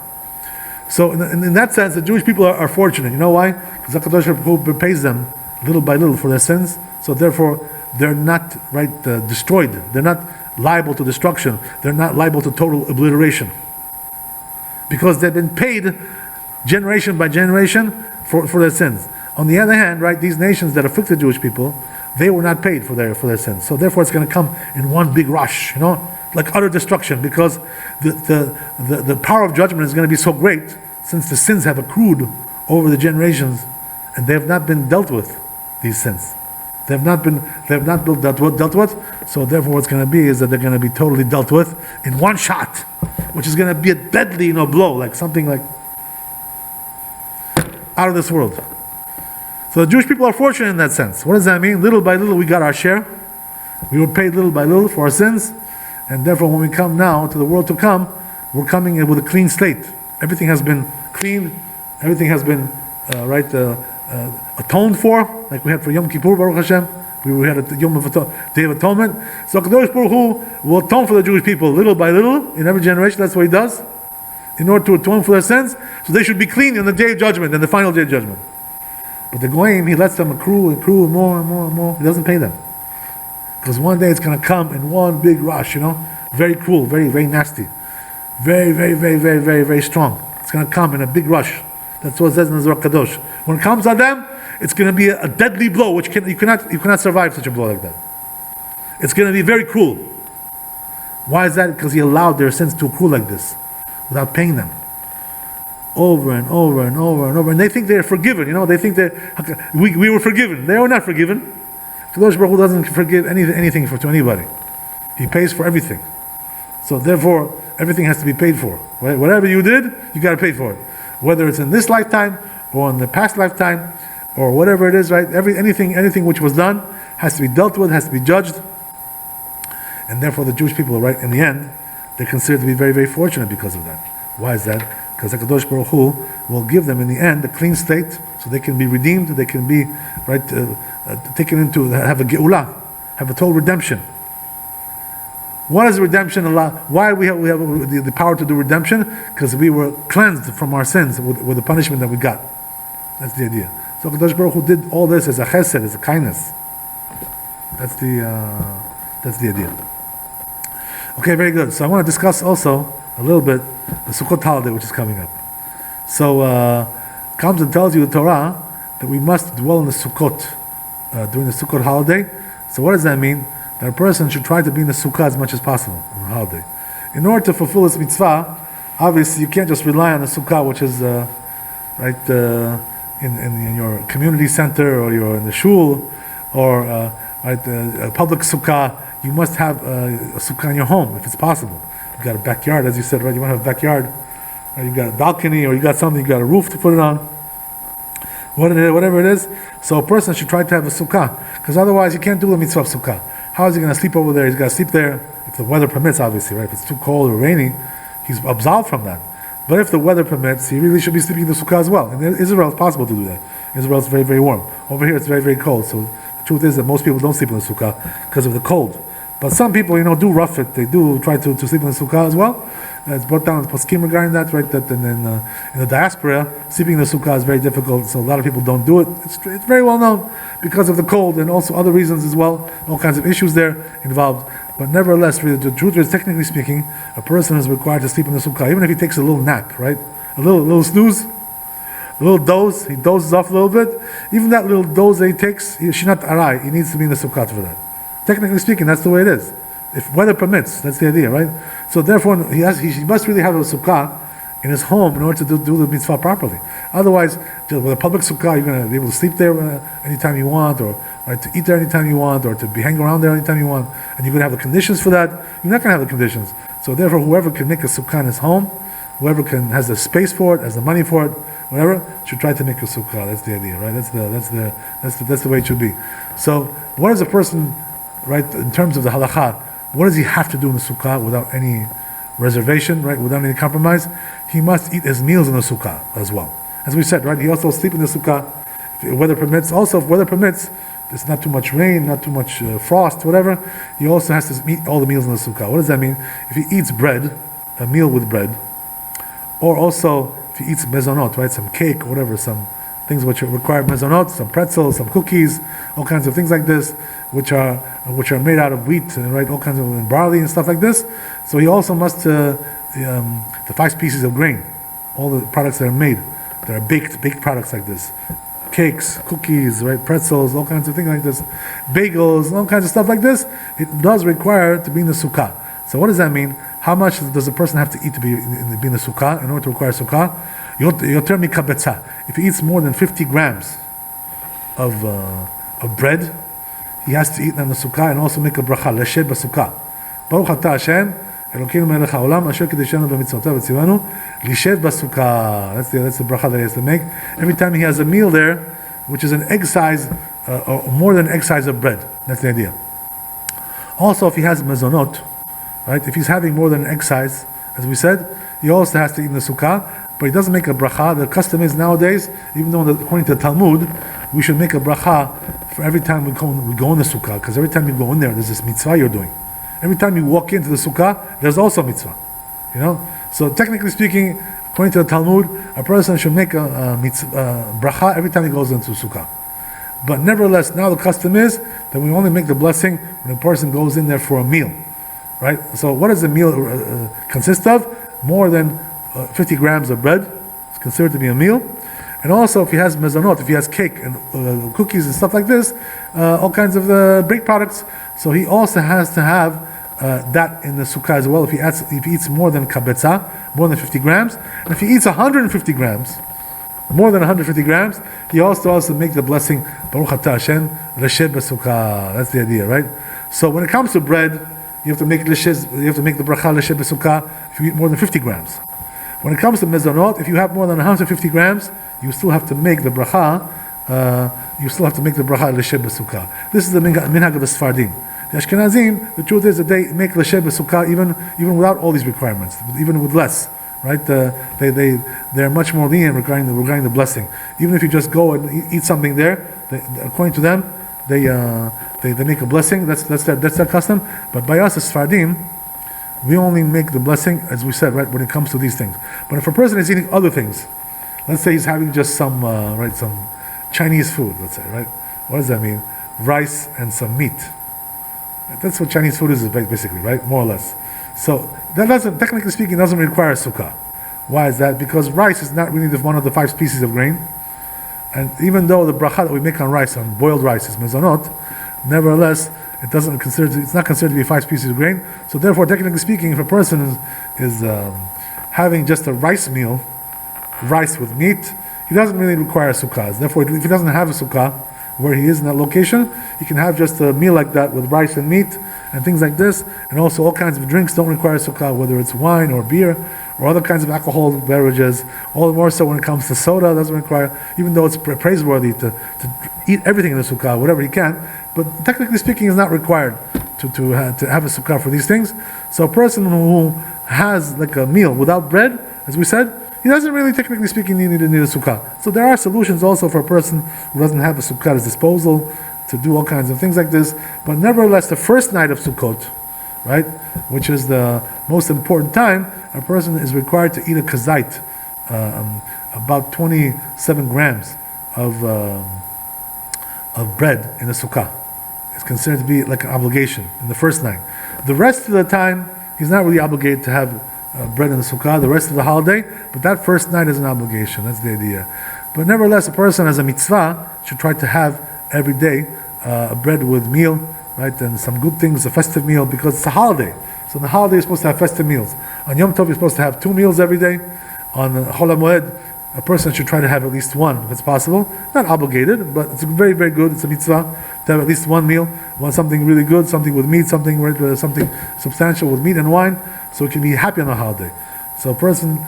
So in that sense, the Jewish people are fortunate. You know why? Because HaKadosh Baruch Hu pays them little by little for their sins. So therefore, they're not destroyed. They're not liable to destruction. They're not liable to total obliteration. Because they've been paid generation by generation for their sins. On the other hand, right, these nations that afflict the Jewish people, they were not paid for their sins. So therefore it's going to come in one big rush, like utter destruction, because the power of judgment is going to be so great, since the sins have accrued over the generations, and they have not been dealt with, these sins. They have not been dealt with, so therefore what's going to be is that they're going to be totally dealt with in one shot, which is going to be a deadly blow, like something like out of this world. So the Jewish people are fortunate in that sense. What does that mean? Little by little we got our share. We were paid little by little for our sins. And therefore when we come now to the world to come, we're coming in with a clean slate. Everything has been cleaned. Everything has been atoned for. Like we had for Yom Kippur, Baruch Hashem. We had a Day of Atonement. So Kadosh Baruch Hu will atone for the Jewish people little by little in every generation. That's what he does. In order to atone for their sins. So they should be clean on the Day of Judgment, and the final Day of Judgment. But the Goyim, he lets them accrue more and more and more. He doesn't pay them. Because one day it's going to come in one big rush, very cruel, very, very nasty. Very, very, very, very, very, very strong. It's going to come in a big rush. That's what it says in the Zohar Kadosh. When it comes on them, it's going to be a deadly blow, which you cannot survive such a blow like that. It's going to be very cruel. Why is that? Because he allowed their sins to accrue like this, without paying them. Over and over and over and over. And they think they're forgiven, they think that we were forgiven. They were not forgiven. Kadosh Baruch Hu doesn't forgive anything to anybody. He pays for everything. So therefore, everything has to be paid for. Right? Whatever you did, you got to pay for it. Whether it's in this lifetime, or in the past lifetime, or whatever it is, right? Anything which was done has to be dealt with, has to be judged. And therefore the Jewish people, right, in the end, they're considered to be very, very fortunate because of that. Why is that? Because HaKadosh Baruch Hu will give them in the end a clean slate, so they can be redeemed, they can be taken into, have a geula, have a total redemption. What is redemption? Why we have the power to do redemption? Because we were cleansed from our sins with the punishment that we got. That's the idea. So HaKadosh Baruch Hu did all this as a chesed, as a kindness. That's the idea. Okay, very good. So I want to discuss also a little bit the Succot holiday, which is coming up. So comes and tells you the Torah that we must dwell in the Sukkot during the Sukkot holiday. So what does that mean? That a person should try to be in the Sukkah as much as possible on the holiday. In order to fulfill this mitzvah, obviously you can't just rely on the Sukkah, which is in your community center, or you're in the shul, or a public sukkah, you must have a sukkah in your home if it's possible. You got a backyard, as you said, right? You want to have a backyard, or you got a balcony, or you got something, you got a roof to put it on. Whatever it is, so a person should try to have a sukkah, because otherwise you can't do the mitzvah of sukkah. How is he going to sleep over there? He's got to sleep there if the weather permits, obviously, right? If it's too cold or rainy, he's absolved from that. But if the weather permits, he really should be sleeping in the sukkah as well. In Israel, it's possible to do that. Israel is very, very warm. Over here, it's very, very cold. So the truth is that most people don't sleep in the sukkah because of the cold. But some people, do rough it. They do try to sleep in the sukkah as well. It's brought down the poskim regarding that, right? That in the diaspora, sleeping in the sukkah is very difficult. So a lot of people don't do it. It's very well known because of the cold and also other reasons as well. All kinds of issues there involved. But nevertheless, really, the truth is, technically speaking, a person is required to sleep in the sukkah, even if he takes a little nap, right? A little snooze, a little doze. He dozes off a little bit. Even that little doze that he takes, he should not arai. He needs to be in the sukkah for that. Technically speaking, that's the way it is. If weather permits, that's the idea, right? So therefore, he must really have a sukkah in his home in order to do the mitzvah properly. Otherwise, just with a public sukkah, you're going to be able to sleep there anytime you want, or to eat there anytime you want, or to be hang around there anytime you want, and you're going to have the conditions for that. You're not going to have the conditions. So therefore, whoever can make a sukkah in his home, whoever has the space for it, has the money for it, whatever, should try to make a sukkah. That's the idea, right? That's the way it should be. So, what is a person, right, in terms of the halakha? What does he have to do in the sukkah without any reservation, right? Without any compromise? He must eat his meals in the sukkah as well. As we said, right? He also sleep in the sukkah if weather permits. Also, if weather permits, there's not too much rain, not too much frost, whatever. He also has to eat all the meals in the sukkah. What does that mean? If he eats bread, a meal with bread, or also if he eats mezonot, right? Some cake, whatever, some things which require mezonot, some pretzels, some cookies, all kinds of things like this, which are made out of wheat, right? All kinds of barley and stuff like this. So he also must the 5 pieces of grain, all the products that are made, that are baked products like this, cakes, cookies, right? Pretzels, all kinds of things like this, bagels, all kinds of stuff like this. It does require to be in the sukkah. So what does that mean? How much does a person have to eat to be in the sukkah in order to require sukkah? Yoter mikabetza. If he eats more than 50 grams of bread, he has to eat in the sukkah and also make a bracha, leshe b'sukkah. Baruch atah Hashem, Elokeinu melech haolam, asher kiddushenu b'mitzvotav v'tzivanu, lishev b'sukkah. That's the bracha that he has to make. Every time he has a meal there, which is an egg size, or more than an egg size of bread. That's the idea. Also, if he has mezonot, right? If he's having more than an egg size, as we said, he also has to eat in the sukkah, but he doesn't make a bracha. The custom is nowadays, even though according to the Talmud, we should make a bracha for every time we go in the sukkah, because every time you go in there, there's this mitzvah you're doing. Every time you walk into the sukkah, there's also mitzvah. So technically speaking, according to the Talmud, a person should make a bracha every time he goes into the sukkah. But nevertheless, now the custom is that we only make the blessing when a person goes in there for a meal. Right? So what does the meal consist of? More than 50 grams of bread. It's considered to be a meal. And also if he has mezonot, if he has cake and cookies and stuff like this, all kinds of baked products, so he also has to have that in the sukkah as well. If he eats more than kabetza, more than 50 grams, and if he eats 150 grams, more than 150 grams, he also make the blessing, Baruch atah Hashem, leshe b'sukkah. That's the idea, right? So when it comes to bread, you have to make the bracha leshe b'sukkah if you eat more than 50 grams. When it comes to mezonot, if you have more than 150 grams, you still have to make the bracha. Leshe b'sukkah. This is the minhag of the Sfardim. The Ashkenazim, the truth is that they make leshe b'sukkah even without all these requirements, even with less. Right? They're much more lenient regarding the blessing. Even if you just go and eat something there, according to them, they make a blessing. That's their custom. But by us as Sfardim, we only make the blessing, as we said, right, when it comes to these things. But if a person is eating other things, let's say he's having just some Chinese food, let's say, right? What does that mean? Rice and some meat. That's what Chinese food is basically, right? More or less. So that doesn't, technically speaking, doesn't require sukkah. Why is that? Because rice is not really one of the 5 species of grain. And even though the bracha that we make on rice, on boiled rice, is mezonot, nevertheless, it's not considered to be 5 species of grain. So therefore, technically speaking, if a person is having just a rice meal, rice with meat, he doesn't really require a sukkah. Therefore, if he doesn't have a sukkah where he is in that location, he can have just a meal like that with rice and meat and things like this. And also all kinds of drinks don't require a sukkah, whether it's wine or beer or other kinds of alcoholic beverages. All the more so when it comes to soda, it doesn't require, even though it's praiseworthy to eat everything in the sukkah, whatever he can. But technically speaking, it's not required to have a sukkah for these things. So a person who has like a meal without bread, as we said, he doesn't really, technically speaking, need a sukkah. So there are solutions also for a person who doesn't have a sukkah at his disposal to do all kinds of things like this. But nevertheless, the first night of Sukkot, right, which is the most important time, a person is required to eat a kazait, about 27 grams of bread in the sukkah. It's considered to be like an obligation in the first night. The rest of the time, he's not really obligated to have bread in the sukkah the rest of the holiday, but that first night is an obligation. That's the idea. But nevertheless, a person as a mitzvah should try to have every day bread with meal, right, and some good things, a festive meal, because it's a holiday. So on the holiday, you're supposed to have festive meals. On Yom Tov, you're supposed to have 2 meals every day. On Chol HaMoed, a person should try to have at least one, if it's possible. Not obligated, but it's very, very good. It's a mitzvah to have at least one meal. Want something really good, something with meat, something substantial with meat and wine, so it can be happy on the holiday. So a person,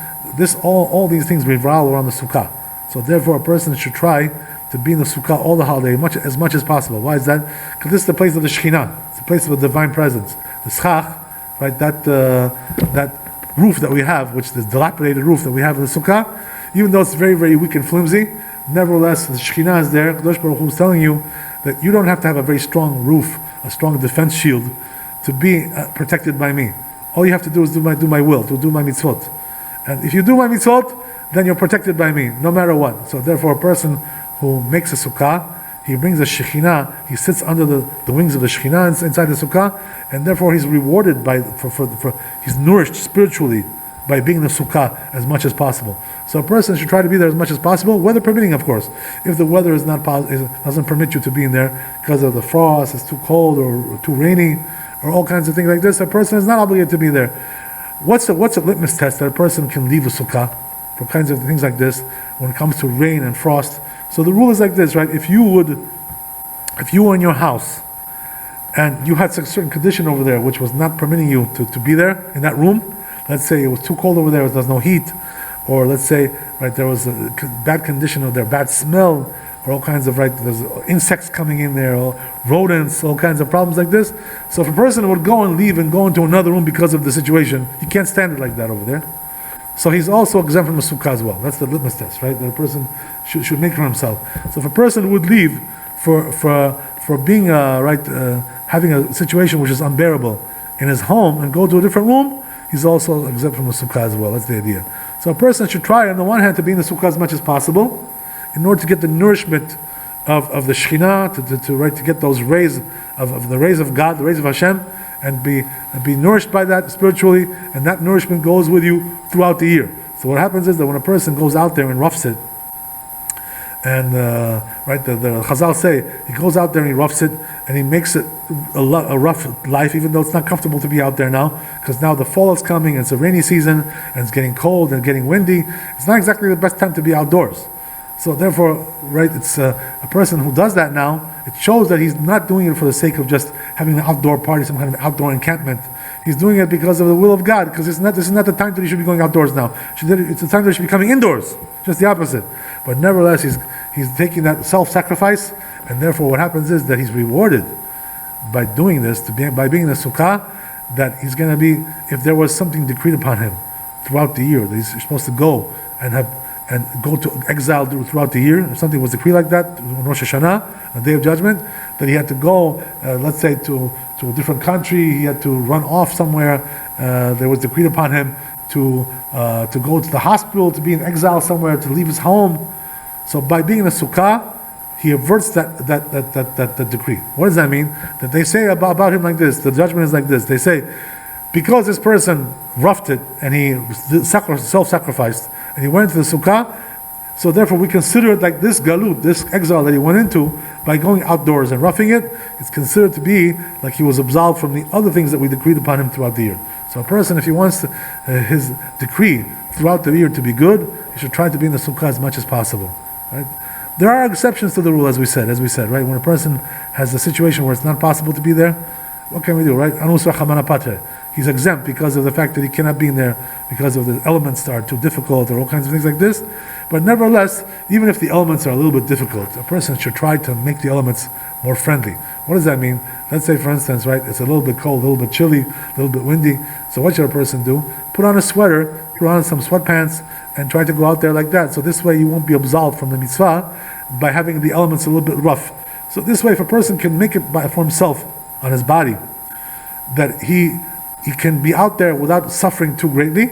all these things revolve around the sukkah. So therefore, a person should try to be in the sukkah all the holiday, as much as possible. Why is that? Because this is the place of the Shekhinah. It's the place of the divine presence. The schach, right? That roof that we have, which is the dilapidated roof that we have in the sukkah, even though it's very, very weak and flimsy, nevertheless, the Shekhinah is there. Kadosh Baruch Hu is telling you that you don't have to have a very strong roof, a strong defense shield, to be protected by me. All you have to do is do my will, to do my mitzvot. And if you do my mitzvot, then you're protected by me, no matter what. So therefore, a person who makes a sukkah, he brings a Shekhinah, he sits under the wings of the Shekhinah inside the sukkah, and therefore he's rewarded he's nourished spiritually by being in the sukkah as much as possible. So a person should try to be there as much as possible, weather permitting, of course. If the weather doesn't permit you to be in there because of the frost, it's too cold or too rainy, or all kinds of things like this, a person is not obligated to be there. What's a litmus test that a person can leave a sukkah for kinds of things like this when it comes to rain and frost? So the rule is like this, right? If you were in your house and you had a certain condition over there which was not permitting you to be there in that room, let's say it was too cold over there, there's no heat, or let's say, right, there was a bad condition over there, bad smell, or all kinds of, right, there's insects coming in there, or rodents, all kinds of problems like this. So if a person would go and leave and go into another room because of the situation, he can't stand it like that over there. So he's also exempt from the sukkah as well. That's the litmus test, right? That a person should make for himself. So if a person would leave for being having a situation which is unbearable in his home and go to a different room, he's also exempt from the sukkah as well. That's the idea. So a person should try, on the one hand, to be in the sukkah as much as possible, in order to get the nourishment of the Shekhinah, to get those rays of the rays of God, the rays of Hashem, and be nourished by that spiritually, and that nourishment goes with you throughout the year. So what happens is that when a person goes out there and roughs it, and the Chazal say, he goes out there and he roughs it, and he makes it a rough life, even though it's not comfortable to be out there now, because now the fall is coming, and it's a rainy season, and it's getting cold and getting windy. It's not exactly the best time to be outdoors. So therefore, right, it's a person who does that now, it shows that he's not doing it for the sake of just having an outdoor party, some kind of outdoor encampment. He's doing it because of the will of God, because this is not the time that he should be going outdoors now. It's the time that he should be coming indoors, just the opposite. But nevertheless, he's taking that self-sacrifice, and therefore what happens is that he's rewarded by doing this, by being in the sukkah, that he's going to be, if there was something decreed upon him throughout the year, that he's supposed to go and go to exile throughout the year. If something was decreed like that on Rosh Hashanah, on the Day of Judgment, that he had to go, let's say, to a different country, he had to run off somewhere, there was decreed upon him to go to the hospital, to be in exile somewhere, to leave his home. So by being in a sukkah, he averts that decree. What does that mean? That they say about him like this, the judgment is like this, they say, because this person roughed it and he self-sacrificed and he went to the sukkah, So therefore we consider it like this galut, this exile that he went into, by going outdoors and roughing it, it's considered to be like he was absolved from the other things that we decreed upon him throughout the year. So a person, if he wants his decree throughout the year to be good, he should try to be in the sukkah as much as possible. Right? There are exceptions to the rule, as we said, right? When a person has a situation where it's not possible to be there, what can we do, right? Anus rachamana patre. He's exempt because of the fact that he cannot be in there because of the elements that are too difficult or all kinds of things like this. But nevertheless, even if the elements are a little bit difficult, a person should try to make the elements more friendly. What does that mean? Let's say, for instance, right, it's a little bit cold, a little bit chilly, a little bit windy. So what should a person do? Put on a sweater, put on some sweatpants, and try to go out there like that. So this way you won't be absolved from the mitzvah by having the elements a little bit rough. So this way, if a person can make it for himself on his body, that he can be out there without suffering too greatly,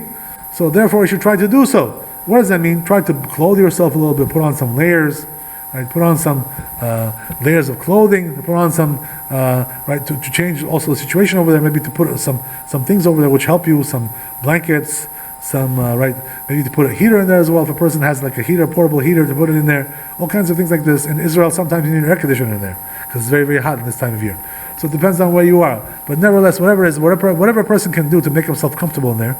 so therefore you should try to do so. What does that mean? Try to clothe yourself a little bit, put on some layers, right? Put on some layers of clothing, put on some, right, to change also the situation over there, maybe to put some things over there which help you, some blankets, some, right, maybe to put a heater in there as well, if a person has like a heater, portable heater, to put it in there, all kinds of things like this. In Israel, sometimes you need an air conditioner in there, because it's very, very hot in this time of year. So it depends on where you are. But nevertheless, whatever a person can do to make himself comfortable in there,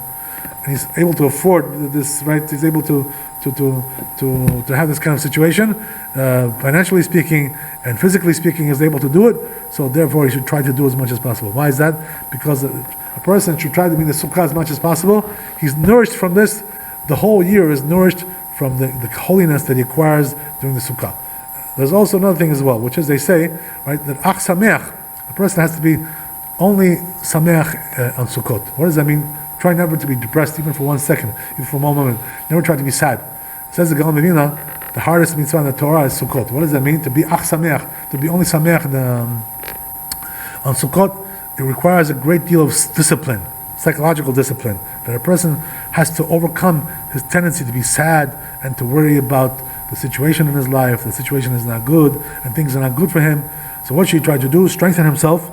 and he's able to afford this, right, he's able to have this kind of situation, financially speaking and physically speaking, is able to do it, so therefore he should try to do as much as possible. Why is that? Because a person should try to be in the sukkah as much as possible. He's nourished from this. The whole year is nourished from the holiness that he acquires during the sukkah. There's also another thing as well, which is, they say, right, that ach sameach, a person has to be only sameach on Sukkot. What does that mean? Try never to be depressed even for 1 second, even for 1 moment. Never try to be sad. It says the Gaon Medina, the hardest mitzvah in the Torah is Sukkot. What does that mean? To be ach sameach, to be only sameach on Sukkot, it requires a great deal of discipline, psychological discipline, that a person has to overcome his tendency to be sad and to worry about the situation in his life. The situation is not good and things are not good for him. So what should he try to do? Strengthen himself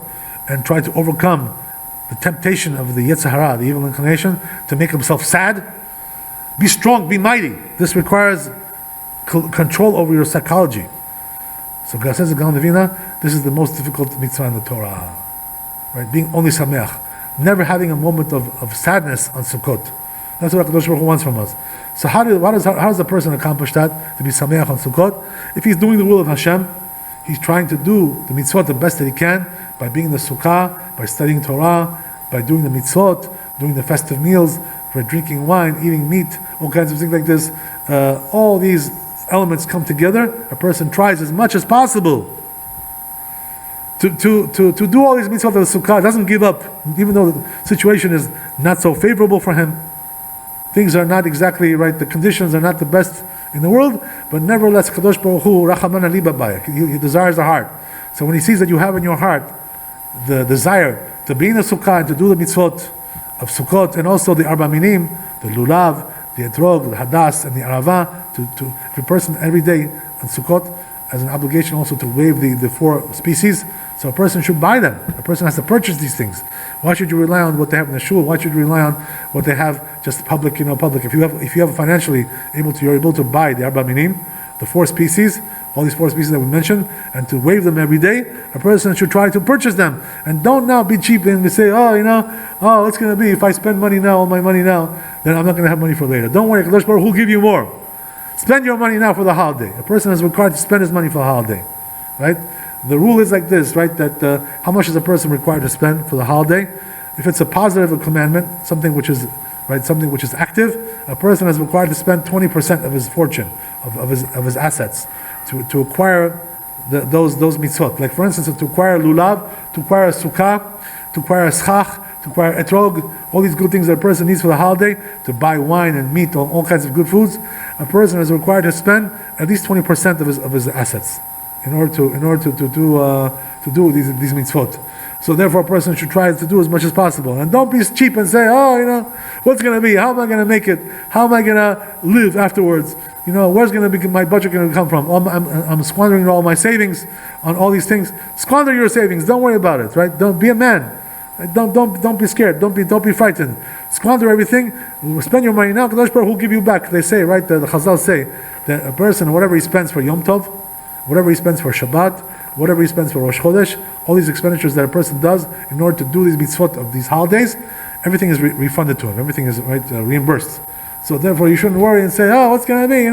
and try to overcome the temptation of the Yetzer Hara, the evil inclination, to make himself sad. Be strong, be mighty. This requires control over your psychology. So God says in Gaon Medina, this is the most difficult mitzvah in the Torah. Right? Being only sameach. Never having a moment of sadness on Sukkot. That's what HaKadosh Baruch Hu wants from us. So how does a person accomplish that, to be sameach on Sukkot? If he's doing the will of Hashem, he's trying to do the mitzvot the best that he can, by being in the sukkah, by studying Torah, by doing the mitzvot, doing the festive meals, by drinking wine, eating meat, all kinds of things like this. All these elements come together. A person tries as much as possible to do all these mitzvot of the sukkah, doesn't give up, even though the situation is not so favorable for him. Things are not exactly right, the conditions are not the best in the world, but nevertheless, Kadosh Baruch Hu, Rachamana li babayik, he desires the heart. So when he sees that you have in your heart the desire to be in the sukkah and to do the mitzvot of Sukkot, and also the Arba Minim, the Lulav, the Etrog, the Hadas, and the Arava, to every person every day on Sukkot, as an obligation also to waive the 4 species. So a person should buy them. A person has to purchase these things. Why should you rely on what they have in the shul? Why should you rely on what they have just public? If you have financially you're able to buy the Arba Minim, the 4 species, all these 4 species that we mentioned, and to waive them every day, a person should try to purchase them. And don't now be cheap and say, what's going to be if I spend money now, all my money now, then I'm not going to have money for later. Don't worry, Kadosh Baruch Hu will give you more. Spend your money now for the holiday. A person is required to spend his money for the holiday, right? The rule is like this, right? That how much is a person required to spend for the holiday? If it's a positive commandment, something which is active, a person is required to spend 20% of his fortune, of his assets, to acquire those mitzvot. Like for instance, to acquire lulav, to acquire sukkah, to acquire schach, to acquire etrog, all these good things that a person needs for the holiday, to buy wine and meat, all kinds of good foods. A person is required to spend at least 20% of his assets in order to do these mitzvot. So therefore, a person should try to do as much as possible, and don't be cheap and say, what's going to be? How am I going to make it? How am I going to live afterwards? Where's going to be my budget going to come from? I'm squandering all my savings on all these things. Squander your savings. Don't worry about it, right? Don't be a man. Don't be scared. Don't be frightened. Squander everything. Spend your money now. Kadosh Baruch Hu will give you back. They say, right? The Chazal say that a person, whatever he spends for Yom Tov, whatever he spends for Shabbat, whatever he spends for Rosh Chodesh, all these expenditures that a person does in order to do these mitzvot of these holidays, everything is refunded to him. Everything is reimbursed. So therefore, you shouldn't worry and say, "Oh, what's going to be?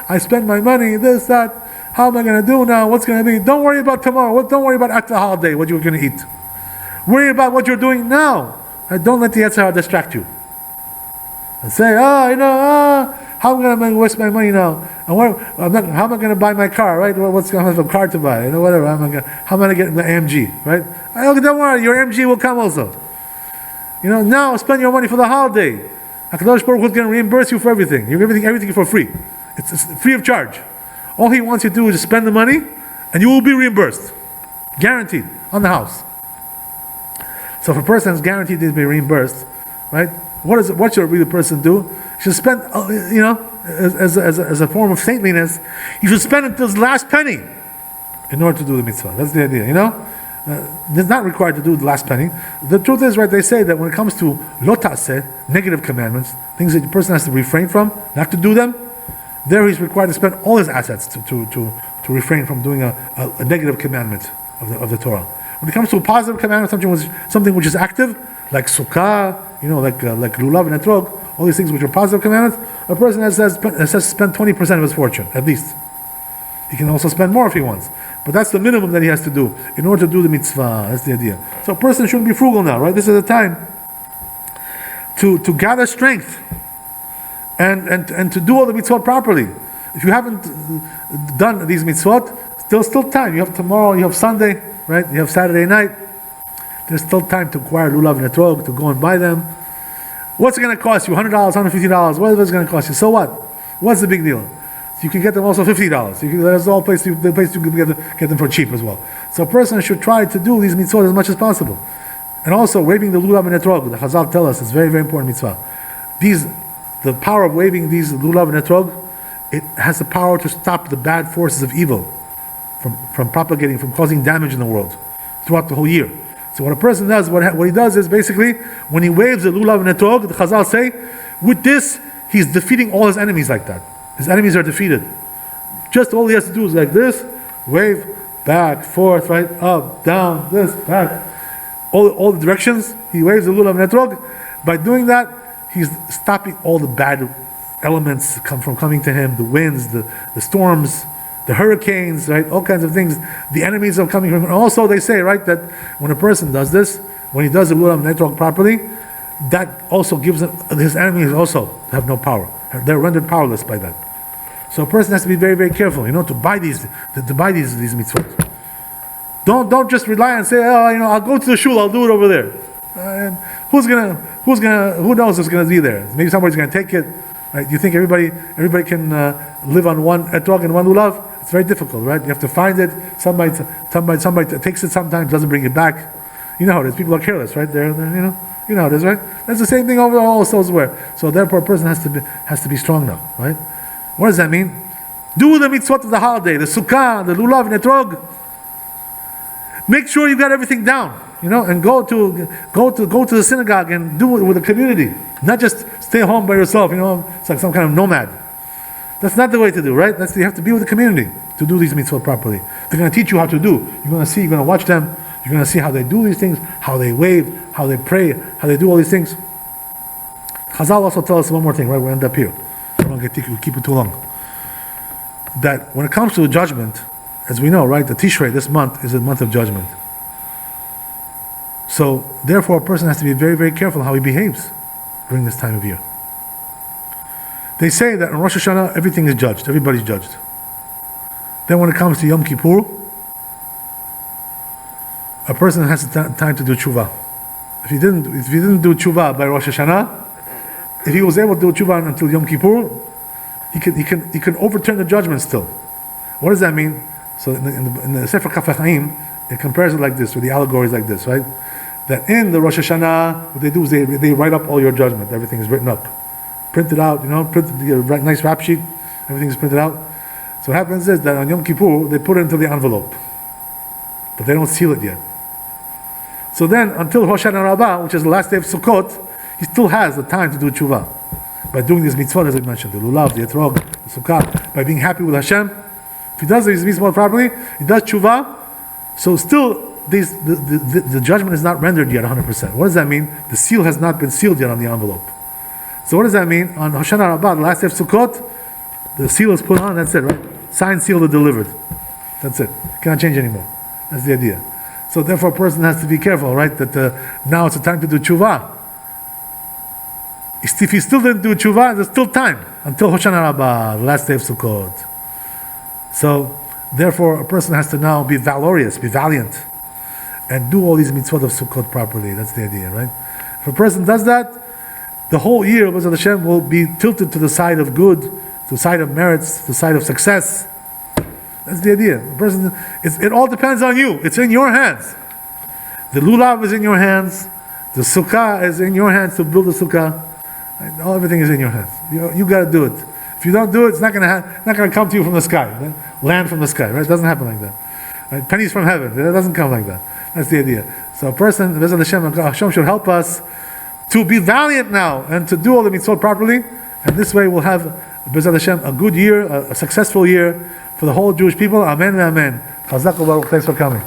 I spent my money, this, that. How am I going to do now? What's going to be?" Don't worry about tomorrow. Don't worry about after the holiday, what you're going to eat. Worry about what you're doing now. Don't let the Yetzer Hara distract you. And say, how am I going to waste my money now? And how am I going to buy my car, right? What's going to have a car to buy? Whatever. How am I going to get the AMG, right? Don't worry, your AMG will come also. Now spend your money for the holiday. HaKadosh Baruch Hu is going to reimburse you for everything. You get everything for free. It's free of charge. All he wants you to do is spend the money, and you will be reimbursed. Guaranteed. On the house. So if a person is guaranteed to be reimbursed, right? What should a real person do? He should spend, as a form of saintliness, he should spend until his last penny in order to do the mitzvah. That's the idea, It's not required to do the last penny. The truth is, right, they say that when it comes to lo ta'aseh, negative commandments, things that the person has to refrain from, not to do them, there he's required to spend all his assets to refrain from doing a negative commandment of the Torah. When it comes to a positive commandment, something which is active, like Sukkot, like lulav and etrog, all these things which are positive commandments, a person has to spend 20% of his fortune, at least. He can also spend more if he wants. But that's the minimum that he has to do in order to do the mitzvah. That's the idea. So a person shouldn't be frugal now, right? This is the time to gather strength and to do all the mitzvot properly. If you haven't done these mitzvot, there's still time. You have tomorrow, you have Sunday, right? You have Saturday night. There's still time to acquire lulav and etrog, to go and buy them. What's it going to cost you? $100, $150? Whatever it's going to cost you. So what? What's the big deal? You can get them also $50. There's all the place you can get them for cheap as well. So a person should try to do these mitzvot as much as possible. And also waving the lulav and etrog. The Chazal tell us it's very, very important mitzvah. The power of waving these lulav and etrog, it has the power to stop the bad forces of evil from propagating, from causing damage in the world throughout the whole year. So what a person does, what he does is basically, when he waves the lulav and etrog, the Chazal say, with this, he's defeating all his enemies like that. His enemies are defeated. Just all he has to do is like this, wave, back, forth, right, up, down, this, back. All the directions, he waves the lulav and etrog. By doing that, he's stopping all the bad elements from coming to him, the winds, the storms, the hurricanes, right, all kinds of things. The enemies are coming from him. Also, they say, right, that when a person does this, when he does the lulav and etrog properly, that also gives his enemies also have no power. They're rendered powerless by that. So a person has to be very, very careful, to buy these mitzvot. Don't just rely and say, I'll go to the shul, I'll do it over there. And who knows who's gonna be there? Maybe somebody's gonna take it. Right? You think everybody can live on one etrog and one lulav? It's very difficult, right? You have to find it. Somebody takes it sometimes, doesn't bring it back. You know how it is. People are careless, right? They're you know how it is, right? That's the same thing over also elsewhere. So therefore, a person has to be strong now, right? What does that mean? Do the mitzvot of the holiday, the sukkah, the lulav and etrog. Make sure you got everything down, and go to the synagogue and do it with the community. Not just stay home by yourself, it's like some kind of nomad. That's not the way to do, right? You have to be with the community to do these mitzvot properly. They're going to teach you how to do. You're going to watch them. You're going to see how they do these things, how they wave, how they pray, how they do all these things. Chazal also tell us one more thing, right? We'll end up here. I don't want to keep it too long. That when it comes to the judgment, as we know, right, the Tishrei, this month, is a month of judgment. So, therefore, a person has to be very, very careful how he behaves during this time of year. They say that in Rosh Hashanah, everything is judged. Everybody's judged. Then when it comes to Yom Kippur, a person has time to do tshuva. If he didn't do tshuva by Rosh Hashanah, if he was able to do tshuva until Yom Kippur, he can overturn the judgment still. What does that mean? So in the Sefer Kaf HaChaim, it compares it like this, with the allegories like this, right? That in the Rosh Hashanah, what they do is they write up all your judgment. Everything is written up, printed out. Printed a nice rap sheet. Everything is printed out. So what happens is that on Yom Kippur they put it into the envelope, but they don't seal it yet. So then, until Hoshana Rabbah, which is the last day of Sukkot, he still has the time to do tshuva. By doing these mitzvot, as I mentioned, the lulav, the etrog, the sukkah, by being happy with Hashem. If he does these mitzvot properly, he does tshuva, so still, the judgment is not rendered yet 100%. What does that mean? The seal has not been sealed yet on the envelope. So what does that mean? On Hoshana Rabbah, the last day of Sukkot, the seal is put on, that's it, right? Signed, sealed, and delivered. That's it. Cannot change anymore. That's the idea. So therefore a person has to be careful, right? That now it's a time to do tshuva. If he still didn't do tshuva, there's still time until Hoshana Rabbah, the last day of Sukkot. So therefore a person has to now be valorous, be valiant, and do all these mitzvot of Sukkot properly. That's the idea, right? If a person does that, the whole year of Hashem will be tilted to the side of good, to the side of merits, to the side of success. That's the idea. The person, it all depends on you. It's in your hands. The lulav is in your hands. The sukkah is in your hands to build the sukkah. Right? Everything is in your hands. You got to do it. If you don't do it, it's not going to come to you from the sky. Right? Land from the sky. Right? It doesn't happen like that. Right? Pennies from heaven. It doesn't come like that. That's the idea. So a person, Hashem should help us to be valiant now and to do all the mitzvot properly. And this way we'll have, B'ezrat Hashem, a good year, a successful year for the whole Jewish people. Amen and amen. Chazak u'baruch. Thanks for coming.